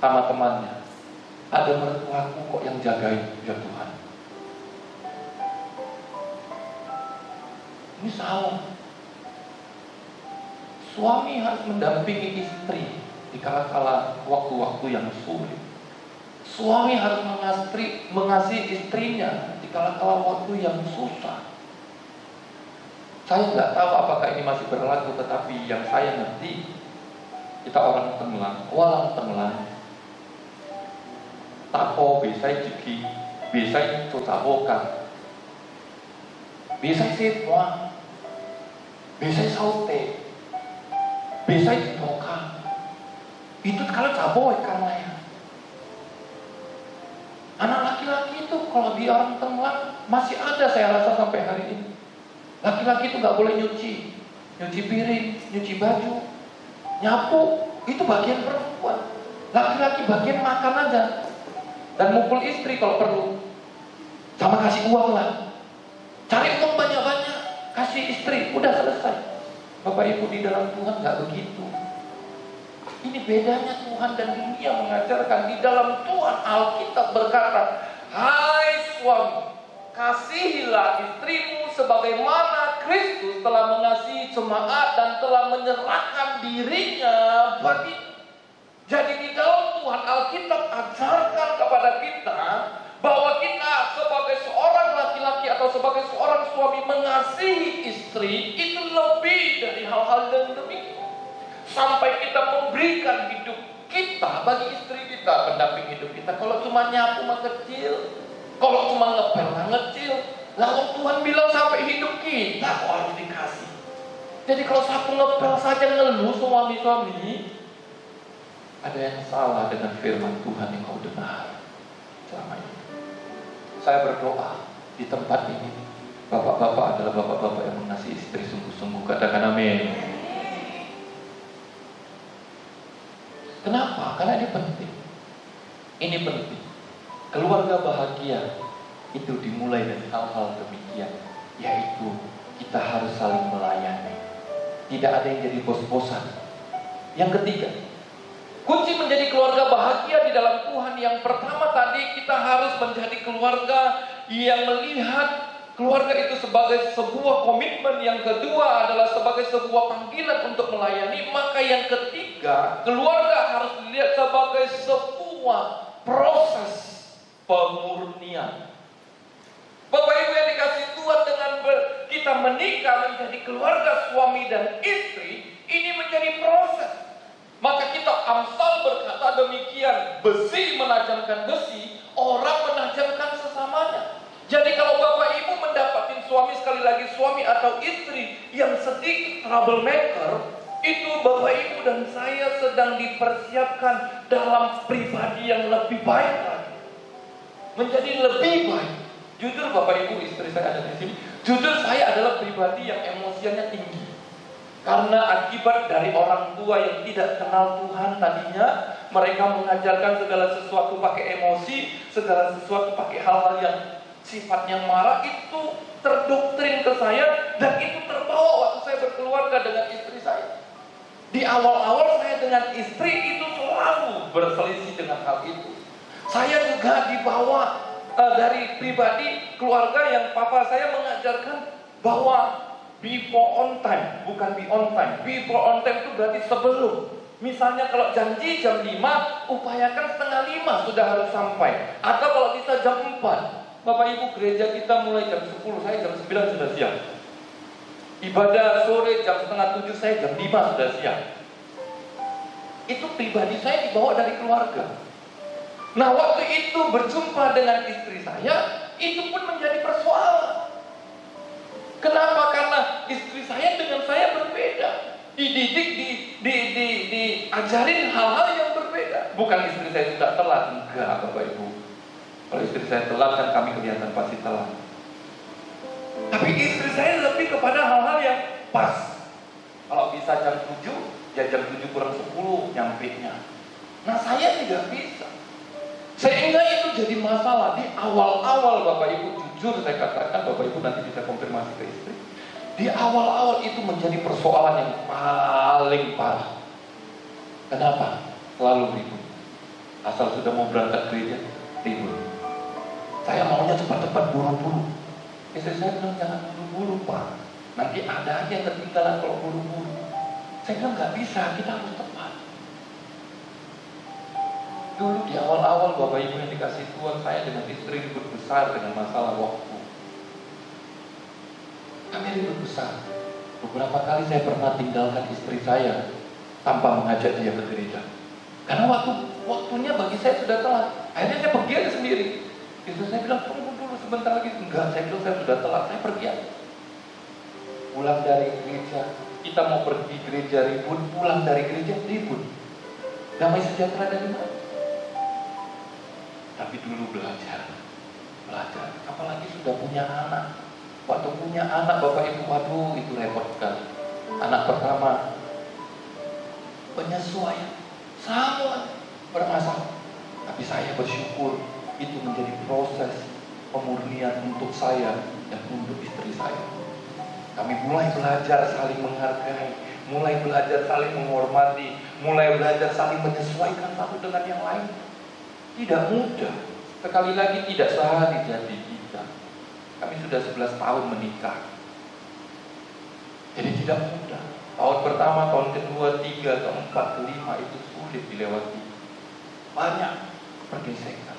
sama temannya. Ada mertuaku kok yang jagain, ya Tuhan. Ini salah. Suami harus mendampingi istri di kala-kala waktu-waktu yang sulit. Suami harus mengasihi istrinya di kala-kala waktu yang susah. Saya nggak tahu apakah ini masih berlaku, tetapi yang saya ngerti, kita orang Tenggelam, walang Tenggelam, tapo besai jeki, besai cocabokan, besai semua, besai saute, besai ditokan. Itu kalau caboy karena ya. Anak laki-laki itu kalau di orang Tenggelam masih ada, saya rasa sampai hari ini. Laki-laki itu nggak boleh nyuci piring, nyuci baju, nyapu, itu bagian perempuan. Laki-laki bagian makan aja dan mukul istri kalau perlu, sama kasih uang lah. Cari uang banyak-banyak, kasih istri, udah selesai. Bapak Ibu, di dalam Tuhan nggak begitu. Ini bedanya Tuhan dan dunia mengajarkan. Di dalam Tuhan Alkitab berkata, hai suami, kasihilah istrimu sebagaimana Kristus telah mengasihi jemaat dan telah menyerahkan dirinya bagi. Jadi di dalam Tuhan Alkitab ajarkan kepada kita bahwa kita sebagai seorang laki-laki atau sebagai seorang suami mengasihi istri itu lebih dari hal-hal yang demikian. Sampai kita memberikan hidup kita bagi istri kita, pendamping hidup kita. Kalau cuma nyapu mah kecil, kalau cuma ngepel mah kecil. Lalu Tuhan bilang sampai hidup kita kok harus dikasih. Jadi kalau sapu ngepel saja ngeluh suami-suami, ada yang salah dengan firman Tuhan yang kau dengar selama ini. Saya berdoa di tempat ini, bapak-bapak adalah bapak-bapak yang mengasihi istri sungguh-sungguh. Katakan amin. Kenapa? Karena ini penting. Ini penting. Keluarga bahagia itu dimulai dari hal-hal demikian, yaitu kita harus saling melayani. Tidak ada yang jadi bos-bosan. Yang ketiga, kunci menjadi keluarga bahagia di dalam Tuhan. Yang pertama tadi, kita harus menjadi keluarga yang melihat keluarga itu sebagai sebuah komitmen. Yang kedua adalah sebagai sebuah panggilan untuk melayani. Maka yang ketiga, keluarga harus dilihat sebagai sebuah proses pemurnian. Bapak Ibu yang dikasih Tuhan, dengan kita menikah menjadi keluarga suami dan istri, ini menjadi proses. Maka kita Amsal berkata demikian, besi menajamkan besi, orang menajamkan sesamanya. Jadi kalau Bapak Ibu mendapatkan suami, sekali lagi suami atau istri yang sedikit troublemaker, itu Bapak Ibu dan saya sedang dipersiapkan dalam pribadi yang lebih baik lagi, menjadi lebih baik. Jujur Bapak Ibu, istri saya ada di sini. Jujur saya adalah pribadi yang emosinya tinggi. Karena akibat dari orang tua yang tidak kenal Tuhan tadinya, mereka mengajarkan segala sesuatu pakai emosi, segala sesuatu pakai hal-hal yang sifatnya marah, itu terdoktrin ke saya dan itu terbawa waktu saya berkeluarga dengan istri saya. Di awal-awal saya dengan istri itu selalu berselisih dengan hal itu. Saya juga dibawa dari pribadi keluarga yang papa saya mengajarkan bahwa before on time, bukan be on time. Before on time itu berarti sebelum. Misalnya kalau janji jam 5, upayakan setengah 5 sudah harus sampai. Atau kalau bisa jam 4. Bapak Ibu, gereja kita mulai jam 10, saya jam 9 sudah siap. Ibadah sore jam setengah 7, saya jam 5 sudah siap. Itu pribadi saya dibawa dari keluarga. Nah, waktu itu berjumpa dengan istri saya, itu pun menjadi persoalan. Kenapa? Karena istri saya dengan saya berbeda. Dididik, diajarin hal-hal yang berbeda. Bukan istri saya sudah telat, enggak Bapak Ibu. Kalau istri saya telat kan kami kelihatan pasti telat. Tapi istri saya lebih kepada hal-hal yang pas. Kalau bisa jam 7, ya jam 7 kurang 10 nyampe-nya. Nah, saya tidak bisa. Sehingga itu jadi masalah di awal-awal. Bapak Ibu, jujur saya katakan, Bapak Ibu nanti bisa konfirmasi ke istri. Di awal-awal itu menjadi persoalan yang paling parah. Kenapa? Selalu ribut. Asal sudah mau berangkat gereja, ribut. Saya maunya cepat-cepat, buru-buru. Istri saya bilang jangan buru-buru Pak, nanti ada aja yang ketinggalan kalau buru-buru. Saya bilang nggak bisa, kita harus tepat. Dulu di awal-awal Bapak Ibu yang dikasih Tuhan, saya dengan istri ribut besar dengan masalah waktu. Kami ribut besar. Beberapa kali saya pernah tinggalkan istri saya tanpa mengajak dia ke gereja. Karena waktunya bagi saya sudah telat. Akhirnya saya pergi aja sendiri. Istri saya bilang, tunggu dulu sebentar lagi. Enggak, saya bilang saya sudah telat, saya pergi aja. Pulang dari gereja, kita mau pergi gereja ribut, pulang dari gereja ribut. Damai sejahtera dari mana? Tapi dulu belajar, apalagi sudah punya anak. Waktu punya anak Bapak Ibu, waduh itu repot sekali. Anak pertama, penyesuaian, sama bermasalah. Tapi saya bersyukur itu menjadi proses pemurnian untuk saya dan untuk istri saya. Kami mulai belajar saling menghargai, mulai belajar saling menghormati, mulai belajar saling menyesuaikan satu dengan yang lain. Tidak mudah. Sekali lagi tidak sehari jadi kita. Kami sudah 11 tahun menikah. Jadi tidak mudah. Tahun pertama, tahun kedua, 3, keempat, kelima itu sulit dilewati. Banyak pergesekan.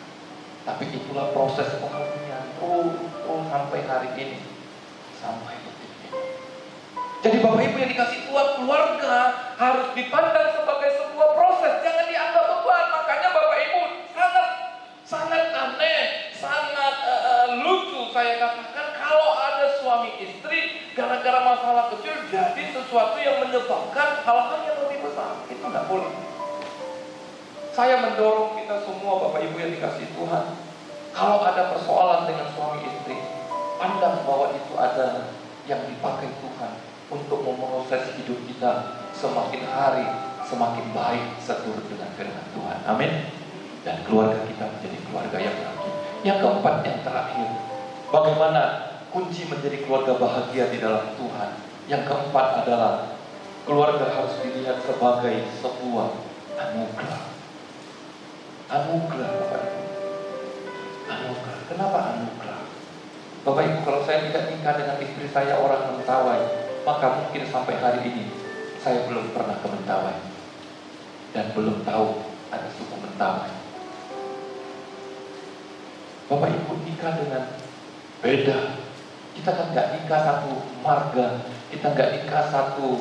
Tapi itulah proses pemurnian. Sampai hari ini. Sampai detik ini. Jadi Bapak Ibu yang dikasih Tuhan, keluarga harus dipandang sebagai sebuah proses. Jangan dianggap beban. Makanya Bapak Ibu sangat aneh, sangat lucu saya katakan kalau ada suami istri gara-gara masalah kecil jadi sesuatu yang menyebabkan hal-hal yang lebih besar. Itu nggak boleh. Saya mendorong kita semua Bapak Ibu yang dikasih Tuhan, kalau ada persoalan dengan suami istri, pandang bahwa itu ada yang dipakai Tuhan untuk memproses hidup kita semakin hari semakin baik seturut dengan firman Tuhan. Amin. Dan keluarga kita menjadi keluarga yang bahagia. Yang keempat, yang terakhir, bagaimana kunci menjadi keluarga bahagia di dalam Tuhan. Yang keempat adalah keluarga harus dilihat sebagai sebuah anugerah. Anugerah Bapak Ibu. Anugerah. Kenapa anugerah? Bapak Ibu, kalau saya tidak nikah dengan istri saya orang Mentawai, maka mungkin sampai hari ini saya belum pernah ke Mentawai dan belum tahu ada suku Mentawai. Bapak Ibu nikah dengan beda. Kita kan nggak nikah satu marga, kita nggak nikah satu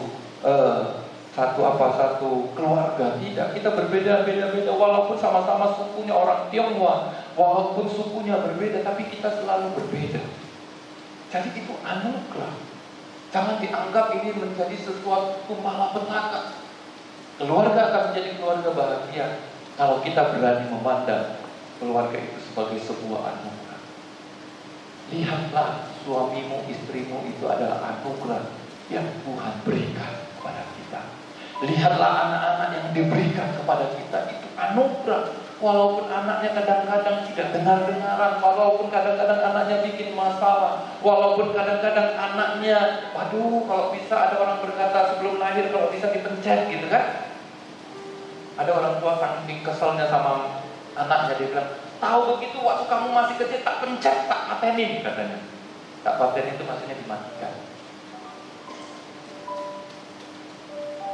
keluarga. Tidak, kita berbeda-beda. Walaupun sama-sama sukunya orang Tionghoa, walaupun sukunya berbeda, tapi kita selalu berbeda. Jadi itu anugerah. Jangan dianggap ini menjadi sesuatu malapetaka. Keluarga akan menjadi keluarga bahagia kalau kita berani memandang keluarga itu sebagai sebuah anugerah. Lihatlah suamimu, istrimu itu adalah anugerah yang Tuhan berikan kepada kita. Lihatlah anak-anak yang diberikan kepada kita, itu anugerah. Walaupun anaknya kadang-kadang tidak dengar-dengaran, walaupun kadang-kadang anaknya bikin masalah, walaupun kadang-kadang anaknya, waduh, kalau bisa ada orang berkata sebelum lahir kalau bisa dipencet gitu kan. Ada orang tua saking keselnya sama anaknya, dia bilang, tahu begitu waktu kamu masih kecil tak pencet, tak patenin katanya. Tak patenin itu maksudnya dimatikan.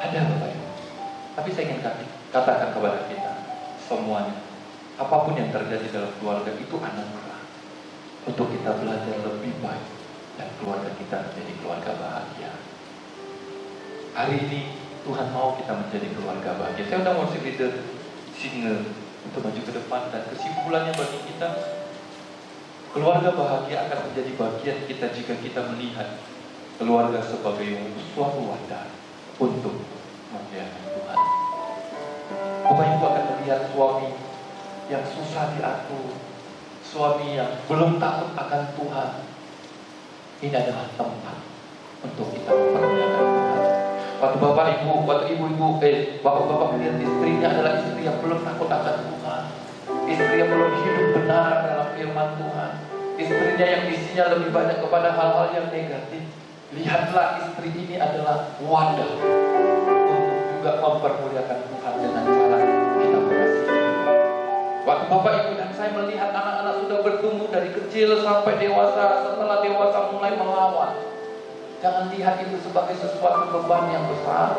Ada Bapak Ibu. Tapi saya ingin katakan kepada kita semuanya, apapun yang terjadi dalam keluarga itu anugerah untuk kita belajar lebih baik dan keluarga kita menjadi keluarga bahagia. Hari ini Tuhan mau kita menjadi keluarga bahagia. Saya undang worship leader single untuk maju ke depan, dan kesimpulannya bagi kita, keluarga bahagia akan menjadi bagian kita jika kita melihat keluarga sebagai suatu wadah untuk memuliakan Tuhan. Bapak Ibu akan melihat suami yang susah diatur, suami yang belum takut akan Tuhan. Ini adalah tempat untuk kita mempermuliakan Tuhan. Waktu Bapak Ibu, Bapak-bapak melihat istrinya adalah istri yang belum takut akan Tuhan, istri yang belum hidup benar dalam firman Tuhan, istrinya yang isinya lebih banyak kepada hal-hal yang negatif. Lihatlah istri ini adalah wadah untuk juga mempermuliakan Tuhan dengan cara kita mengasihi. Waktu Bapak Ibu dan saya melihat anak-anak sudah bertumbuh dari kecil sampai dewasa, setelah dewasa mulai melawan, jangan lihat itu sebagai sesuatu beban yang besar,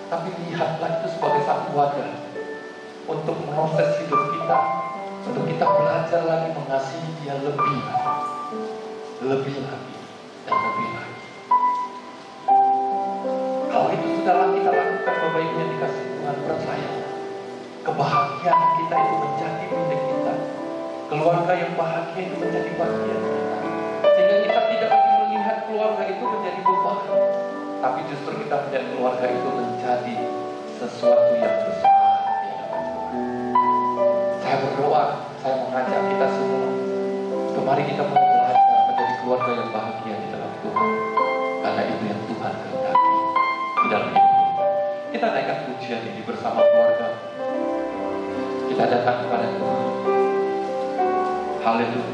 tapi lihatlah itu sebagai satu wadah untuk proses hidup kita, untuk kita belajar lagi mengasihi Dia lebih lagi, dan lebih lagi. Kalau itu sudahlah kita lakukan, Bapak Ibu yang dikasih Tuhan, percaya kebahagiaan kita itu menjadi milik kita. Keluarga yang bahagia itu menjadi bagian kita. Sehingga kita tidak lagi melihat keluarga itu menjadi beban, tapi justru kita melihat keluarga itu menjadi sesuatu yang besar di hadapan Tuhan. Saya berdoa, saya mengajak kita semua, mari kita mulai belajar menjadi keluarga yang bahagia di dalam Tuhan. Karena itu yang Tuhan kehendaki di dalam hidup kita. Kita naikkan pujian ini bersama keluarga. Kita datang kepada Tuhan. Haleluya.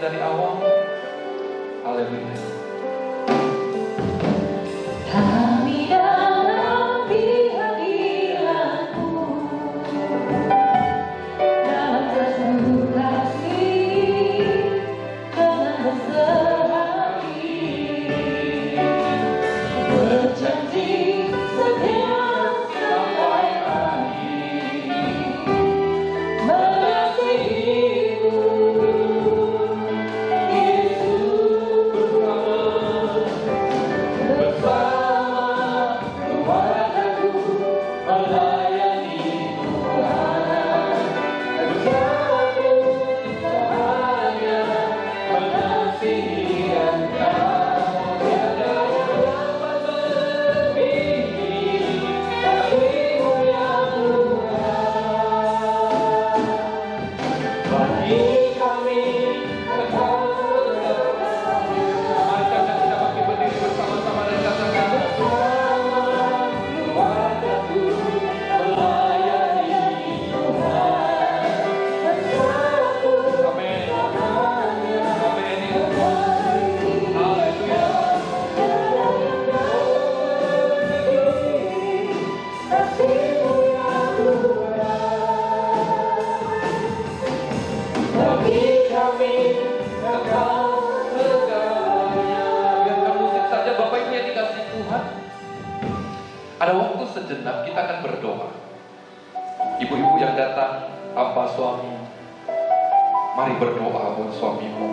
Dari awal. Haleluya. Kami dalam hadirat-Mu, dalam satu kasih dengan bersehati, berjanji setia sampai akhir, mengasihi-Mu. Ada waktu sejenak kita akan berdoa. Ibu-ibu yang datang tanpa suami, mari berdoa buat suamimu.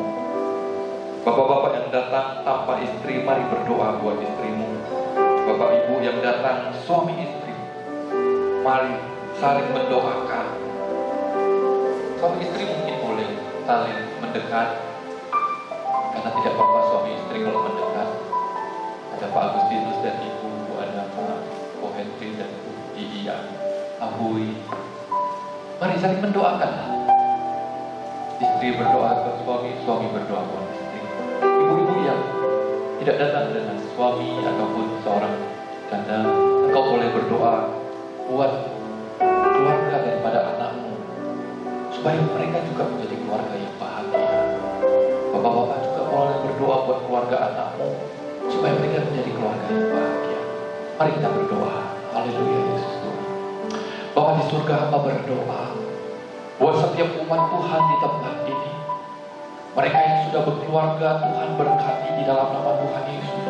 Bapak-bapak yang datang tanpa istri, mari berdoa buat istrimu. Bapak ibu yang datang suami istri, mari saling mendoakan. Suami istri mungkin boleh saling mendekat, karena tidak apa-apa suami istri kalau mendekat. Ada Pak Agustinus dan Ibu, ada Pak Henry dan Bu Iya, Ahui. Mari saling mendoakan. Istri berdoa buat suami, suami berdoa buat istri. Ibu-ibu yang tidak datang dengan suami ataupun seorang janda, engkau boleh berdoa buat keluarga daripada anakmu, supaya mereka juga menjadi keluarga yang bahagia. Bapak-bapak juga boleh berdoa buat keluarga anakmu, supaya mereka menjadi keluarga yang bahagia. Mari kita berdoa. Haleluya Yesus Tuhan. Bapa di surga, hamba berdoa buat setiap umat Tuhan di tempat ini. Mereka yang sudah berkeluarga, Tuhan berkati di dalam nama Tuhan Yesus.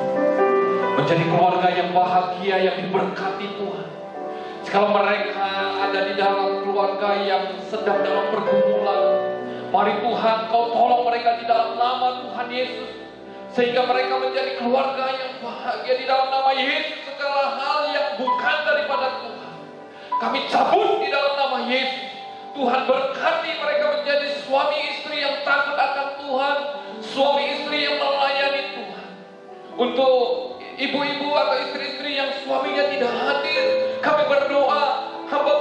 Menjadi keluarga yang bahagia, yang diberkati Tuhan. Jika mereka ada di dalam keluarga yang sedang dalam pergumulan, Mari Tuhan, Kau tolong mereka di dalam nama Tuhan Yesus, sehingga mereka menjadi keluarga yang bahagia di dalam nama Yesus. Segala hal yang bukan daripada Tuhan kami cabut di dalam nama Yesus. Tuhan berkati mereka menjadi suami istri yang takut akan Tuhan, suami istri yang melayani Tuhan. Untuk ibu-ibu atau istri-istri yang suaminya tidak hadir, kami berdoa, hamba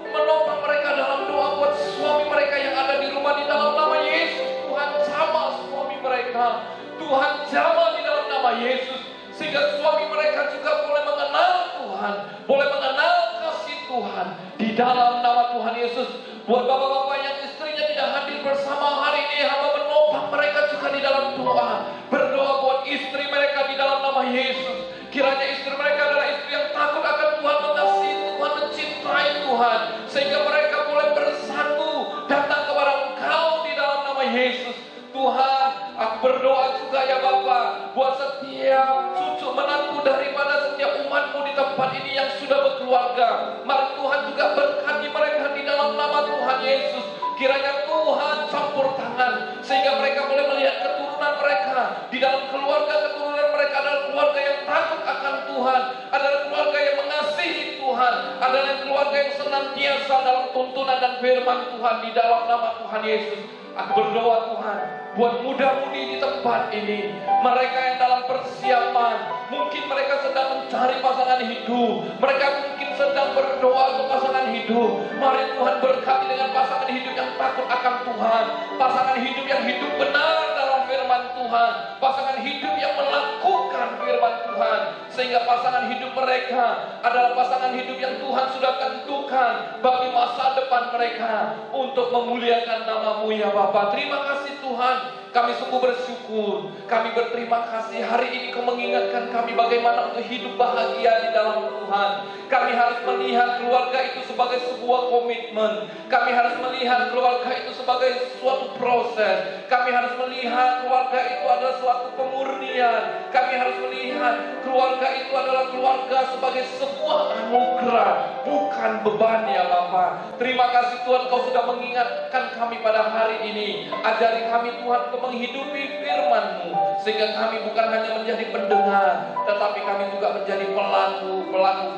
menopang mereka dalam doa buat suami mereka yang ada di rumah di dalam nama Yesus. Tuhan jamah suami mereka, Tuhan jamah di dalam nama Yesus, sehingga suami mereka juga boleh mengenal Tuhan, boleh mengenal kasih Tuhan di dalam nama Tuhan Yesus. Buat bapak-bapak yang istrinya tidak hadir bersama hari ini, hamba menopang mereka juga di dalam doa. Berdoa buat istri mereka di dalam nama Yesus. Kiranya istri mereka adalah istri yang takut akan Tuhan, mengasihi Tuhan, mencintai Tuhan, sehingga mereka boleh bersatu datang kepada Engkau di dalam nama Yesus. Tuhan, aku berdoa juga ya Bapa, buat setiap cucu menantu daripada setiap umat-Mu di tempat ini yang sudah berkeluarga. Mari Tuhan juga berkati mereka di dalam nama Tuhan Yesus. Kiranya Tuhan campur tangan, sehingga mereka boleh melihat keturunan mereka di dalam keluarga. Keturunan mereka adalah keluarga yang takut akan Tuhan, adalah keluarga yang mengasihi Tuhan, adalah keluarga yang senantiasa dalam tuntunan dan firman Tuhan di dalam nama Tuhan Yesus. Aku berdoa Tuhan, buat muda-mudi di tempat ini, mereka yang dalam persiapan, mungkin mereka sedang mencari pasangan hidup, mereka mungkin sedang berdoa untuk pasangan hidup. Mari Tuhan berkati dengan pasangan hidup yang takut akan Tuhan, pasangan hidup yang hidup benar dalam firman Tuhan, pasangan hidup yang melakukan firman Tuhan, sehingga pasangan hidup mereka adalah pasangan hidup yang Tuhan sudah tentukan bagi masa depan mereka untuk memuliakan nama-Mu ya Bapa. Terima kasih Tuhan, kami sungguh bersyukur, kami berterima kasih. Hari ini Kau mengingatkan kami bagaimana untuk hidup bahagia di dalam Tuhan. Kami harus melihat keluarga itu sebagai sebuah komitmen, kami harus melihat keluarga itu sebagai suatu proses, kami harus melihat keluarga itu adalah suatu pemurnian, kami harus melihat keluarga itu adalah keluarga sebagai sebuah anugerah, bukan beban ya Bapa. Terima kasih Tuhan, Kau sudah mengingatkan kami pada hari ini. Ajari kami Tuhan untuk menghidupi firman-Mu, sehingga kami bukan hanya menjadi pendengar, tetapi kami juga menjadi pelaku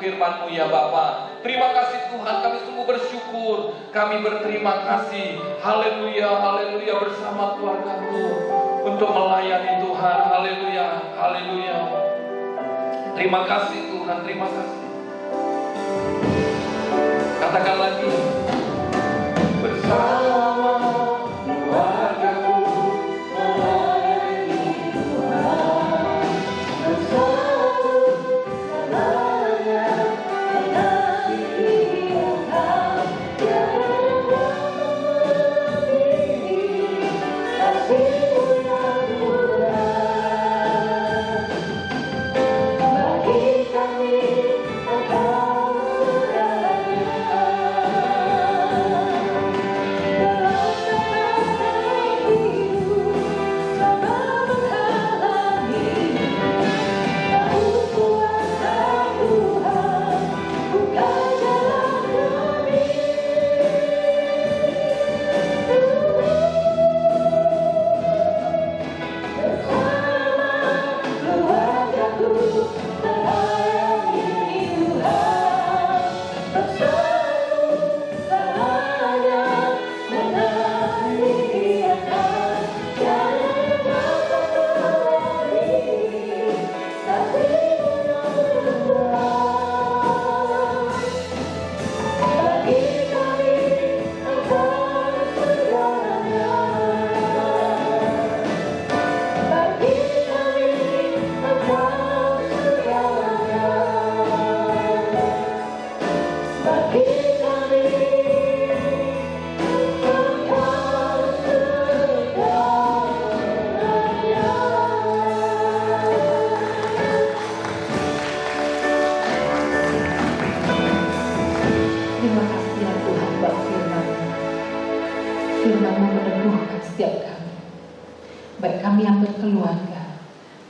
firman-Mu ya Bapa. Terima kasih Tuhan, kami sungguh bersyukur, kami berterima kasih. Haleluya, haleluya, bersama keluarga-Ku untuk melayani Tuhan. Haleluya, haleluya. Terima kasih Tuhan, terima kasih. Katakan lagi, bersama keluarga-Ku melayani Tuhan, bersatu selamanya mengasihi Engkau, tiada menandingi kasih-Mu yang murah. Bagi kami Engkau segalanya. Firman-Mu meneguhkan setiap kami, baik kami yang berkeluarga,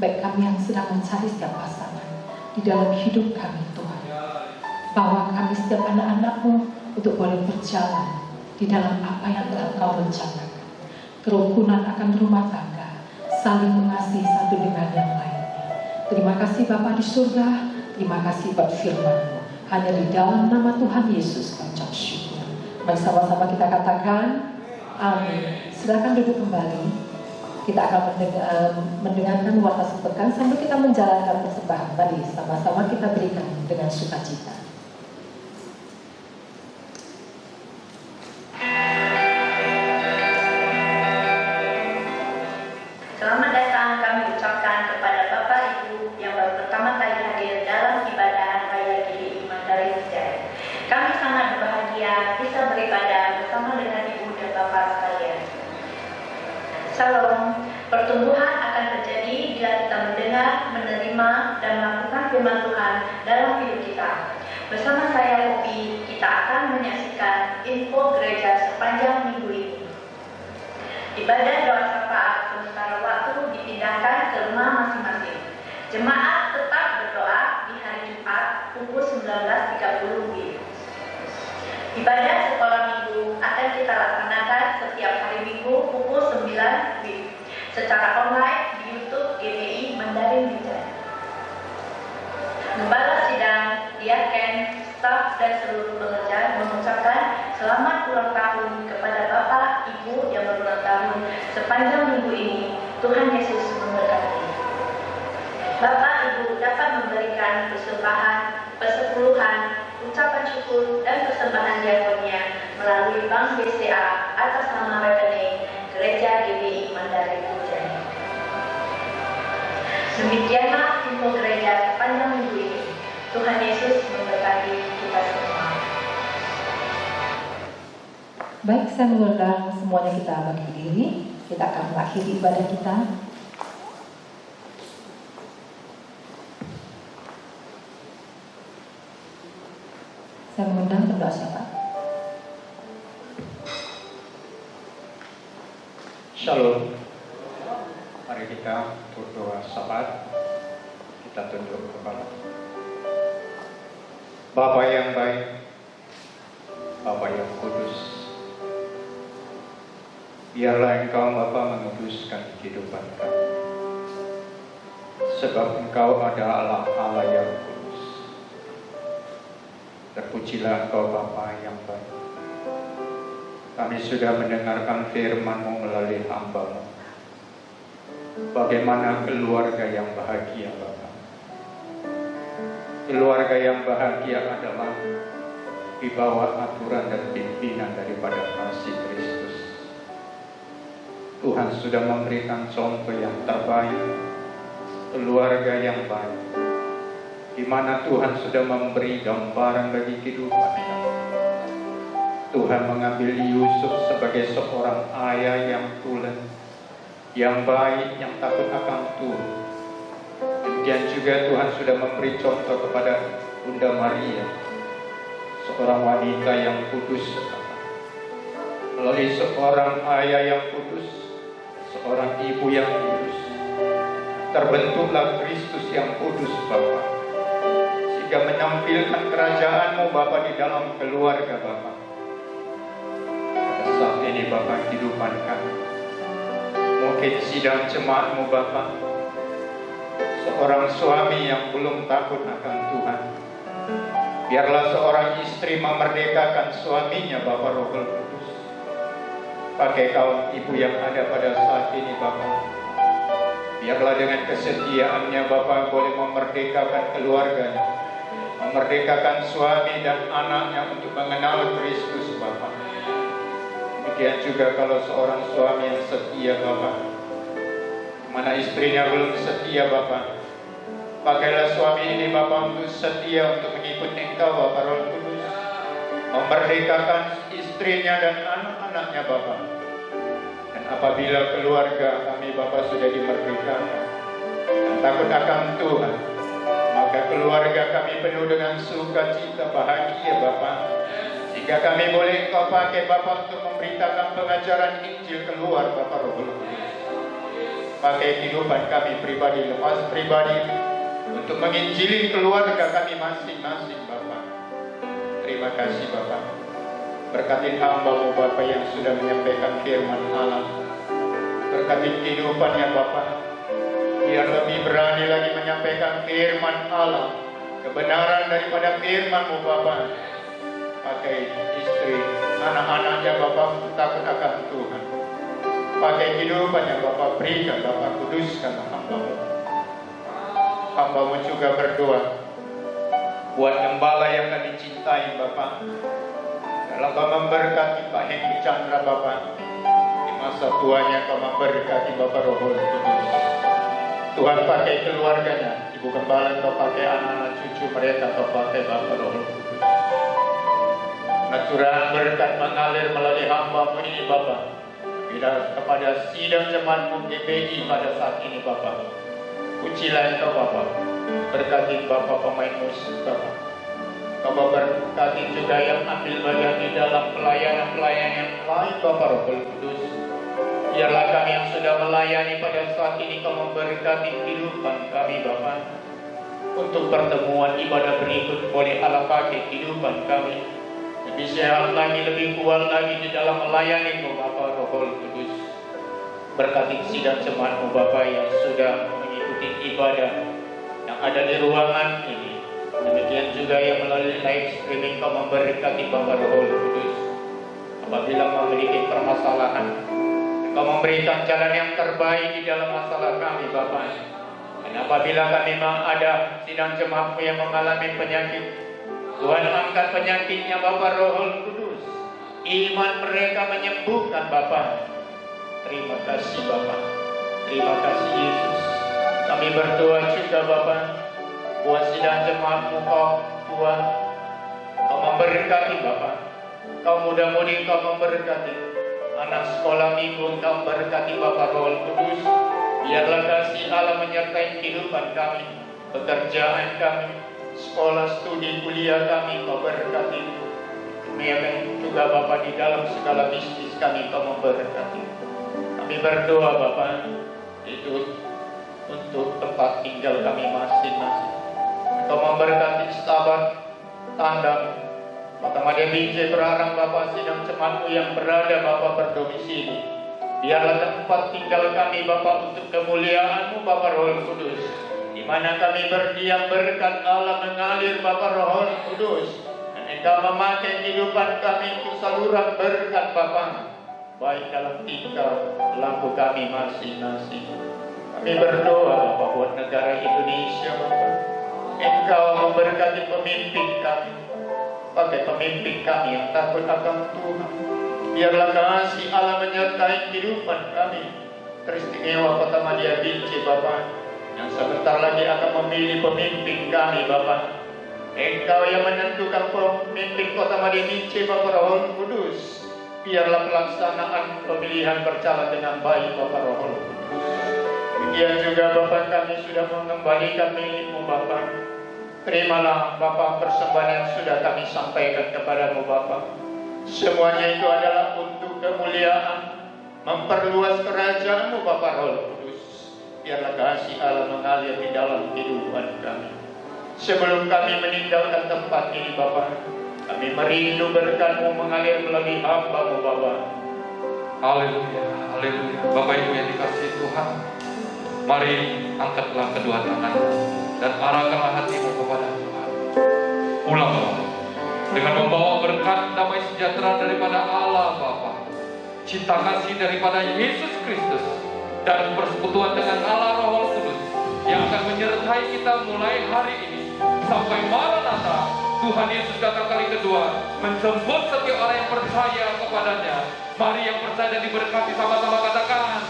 baik kami yang sedang mencari setiap pasangan di dalam hidup kami Tuhan. Bawa kami setiap anak-anak-Mu untuk boleh berjalan di dalam apa yang telah Kau rencanakan. kerukunan akan rumah tangga, saling mengasihi satu dengan yang lainnya. Terima kasih Bapa di surga, terima kasih buat firman-Mu. Hanya di dalam nama Tuhan Yesus kami ucap syukur. Mari sama-sama kita katakan, amin. Silakan duduk kembali. Kita akan mendengarkan warta sepekan sambil kita menjalankan persembahan. Mari sama-sama kita berikan dengan sukacita. Selamat datang kami ucapkan kepada Bapak Ibu yang baru pertama kali hadir dalam ibadah Raya GBI Mandarin Wijaya. Kami sangat berbahagia bisa beribadah bersama dengan Ibu dan Bapak sekalian. Shalom, pertumbuhan akan terjadi bila kita mendengar, menerima, dan melakukan firman Tuhan dalam hidup kita. Bersama saya Poppy, kita akan menyaksikan info gereja sepanjang minggu ini. Ibadah doa syafaat sementara waktu dipindahkan ke rumah masing-masing. Jemaat tetap berdoa di hari Jumat pukul 19.30 WIB. Ibadah sekolah minggu akan kita laksanakan setiap hari Minggu pukul 9 WIB secara online di YouTube GBI Mandarin Wijaya. Gembala sidang, diaken, staf dan seluruh pengajar mengucapkan selamat ulang tahun kepada Bapak Ibu yang berulang tahun sepanjang minggu ini. Tuhan Yesus memberkati. Bapak Ibu dapat memberikan persembahan, persepuluhan, ucapan syukur dan persembahan diakonia melalui Bank BCA atas nama rekening Gereja GBI Mandarin Wijaya. Demikianlah info gereja sepanjang minggu ini. Tuhan Yesus memberkati kita semua. Baik, saya mengundang semuanya kita bagi diri. Kita akan mengakhiri ibadah kita. Saya mengundang berdoa syafaat. Shalom. Mari kita berdoa syafaat. Kita tunduk kepala. Bapa yang baik, Bapa yang kudus, biarlah Engkau Bapa menguduskan kehidupan kami. Sebab Engkau adalah Allah yang kudus. Terpujilah Engkau Bapa yang baik. Kami sudah mendengarkan firman-Mu melalui hamba-Mu. Bagaimana keluarga yang bahagia Bapa. Keluarga yang bahagia adalah di bawah aturan dan pimpinan daripada kasih Kristus. Tuhan sudah memberikan contoh yang terbaik, keluarga yang baik, di mana Tuhan sudah memberi gambaran bagi kehidupan kami. Tuhan mengambil Yusuf sebagai seorang ayah yang tulen, yang baik, yang takut akan Tuhan. Demikian juga Tuhan sudah memberi contoh kepada Bunda Maria, seorang wanita yang kudus. Melalui seorang ayah yang kudus, seorang ibu yang kudus, terbentuklah Kristus yang kudus Bapa, sehingga menampilkan kerajaan-Mu Bapa di dalam keluarga Bapa. Pada saat ini Bapa, kehidupan kami mungkin sidang jemaat-Mu Bapa, seorang suami yang belum takut akan Tuhan. Biarlah seorang istri memerdekakan suaminya Bapa Roh Kudus. Pakai kaum ibu yang ada pada saat ini Bapa. Biarlah dengan kesetiaannya Bapa boleh memerdekakan keluarganya, memerdekakan suami dan anaknya untuk mengenal Kristus Bapa. Demikian juga kalau seorang suami yang setia Bapa, mana istrinya belum setia Bapa, pakailah suami ini Bapa untuk setia untuk mengikuti Engkau Bapa Roh Kudus, memerdekakan istrinya dan anak-anaknya Bapa. Dan apabila keluarga kami Bapa sudah dimerdekakan dan takut akan Tuhan, maka keluarga kami penuh dengan sukacita bahagia Bapa, sehingga kami boleh Engkau pakai Bapa untuk memberitakan pengajaran Injil keluar Bapa Roh Kudus. Pakai kehidupan kami pribadi, lepas pribadi, untuk menginjili keluarga kami masing-masing Bapa. Terima kasih Bapa. Berkati hamba-Mu Bapa yang sudah menyampaikan firman Allah. Berkati kehidupannya Bapa, biar lebih berani lagi menyampaikan firman Allah, kebenaran daripada firman-Mu Bapa. Pakai istri, anak-anaknya Bapa untuk takut akan Tuhan. Pakai kehidupannya Bapa, berikan Bapa, kuduskan hamba-Mu. Hamba-Mu juga berdoa buat gembala yang kami cintai Bapa. Dalam Kau memberkati Pak Henry Chandra Bapa, di masa tuanya Kau memberkati Bapa Roh Kudus. Tuhan pakai keluarganya, Ibu Gembala Kau pakai anak-anak cucu mereka, Kau pakai Bapa Roh Kudus. Natural berkat mengalir melalui hamba-Mu ini Bapa, kepada sidang jemaat-Mu GBI pada saat ini Bapa. Pujilah Engkau Bapa, berkati Bapa pemain musik Bapa. Bapa berkati juga yang ambil bagian di dalam pelayanan-pelayanan yang lain Bapa Roh Kudus. Biarlah kami yang sudah melayani pada saat ini Kau memberkati kehidupan kami Bapa. Untuk pertemuan ibadah berikut boleh Allah pakai kehidupan kami lebih sehat lagi, lebih kuat lagi di dalam melayani-Mu Bapa Roh Kudus. Berkati sidang jemaat-Mu Bapa yang sudah mengikuti ibadah yang ada di ruangan ini. Demikian juga yang melalui live streaming Kau memberkati Bapa Roh Kudus. Apabila memiliki permasalahan, Kau memberikan jalan yang terbaik di dalam masalah kami Bapa. Dan apabila kami ada sidang jemaat-Mu yang mengalami penyakit, Tuhan angkat penyakitnya Bapa Roh Kudus. Iman mereka menyembuhkan Bapa. Terima kasih Bapa. Terima kasih Yesus. Kami berdoa juga Bapa, buat sidang jemaat-Mu Kau Tuhan, Kau memberkati Bapa. Kau mudah-mudi Kau memberkati anak sekolah minggu, Kau memberkati Bapa Roh Kudus. Biarlah kasih Allah menyertai kehidupan kami, pekerjaan kami, sekolah studi kuliah kami Kau berkati. Demikian juga Bapa di dalam segala bisnis kami Kau memberkati. Kami berdoa Bapa itu untuk tempat tinggal kami masing-masing. Kau memberkati sahabat tandang Maka Madya Binjai berharap Bapa sidang jemaat-Mu yang berada Bapa berdomisili. Biarlah tempat tinggal kami Bapa untuk kemuliaan-Mu Bapa Roh Kudus. Di mana kami berdiam berkat Allah mengalir Bapa Roh Kudus. Dan Engkau memakai kehidupan kami untuk saluran berkat Bapa. Baik dalam tingkah laku kami masing-masing. Kami berdoa Bapa buat negara Indonesia Bapa. Engkau memberkati pemimpin kami. Pakai pemimpin kami yang takut akan Tuhan. Biarlah kasih Allah menyertai kehidupan kami. Teristimewa Kota Madya Binjai Bapa, yang sebentar lagi akan memilih pemimpin kami Bapa. Engkau yang menentukan pemimpin Kota Madya Binjai Bapa Roh Kudus. Biarlah pelaksanaan pemilihan berjalan dengan baik Bapa Roh Kudus. Demikian juga Bapa kami sudah mengembalikan milik-Mu Bapa. Terimalah Bapa persembahan yang sudah kami sampaikan kepadamu Bapa. Semuanya itu adalah untuk kemuliaan, memperluas kerajaan-Mu Bapa Roh Kudus. Biarlah kasih Allah mengalir di dalam kehidupan kami. Sebelum kami meninggalkan tempat ini Bapa, kami merindu berkat-Mu mengalir melalui hamba-Mu Bapa. Haleluya, haleluya. Bapak Ibu yang dikasihi Tuhan, mari angkatlah kedua tangan dan arahkanlah hatimu kepada Tuhan. Pulanglah dengan membawa berkat damai sejahtera daripada Allah Bapa, cinta kasih daripada Yesus Kristus, dan persekutuan dengan Allah Roh Kudus yang akan menyertai kita mulai hari ini sampai Maranatha. Tuhan Yesus datang kali kedua menjemput setiap orang yang percaya kepadanya. Mari yang percaya dan diberkati sama-sama katakan,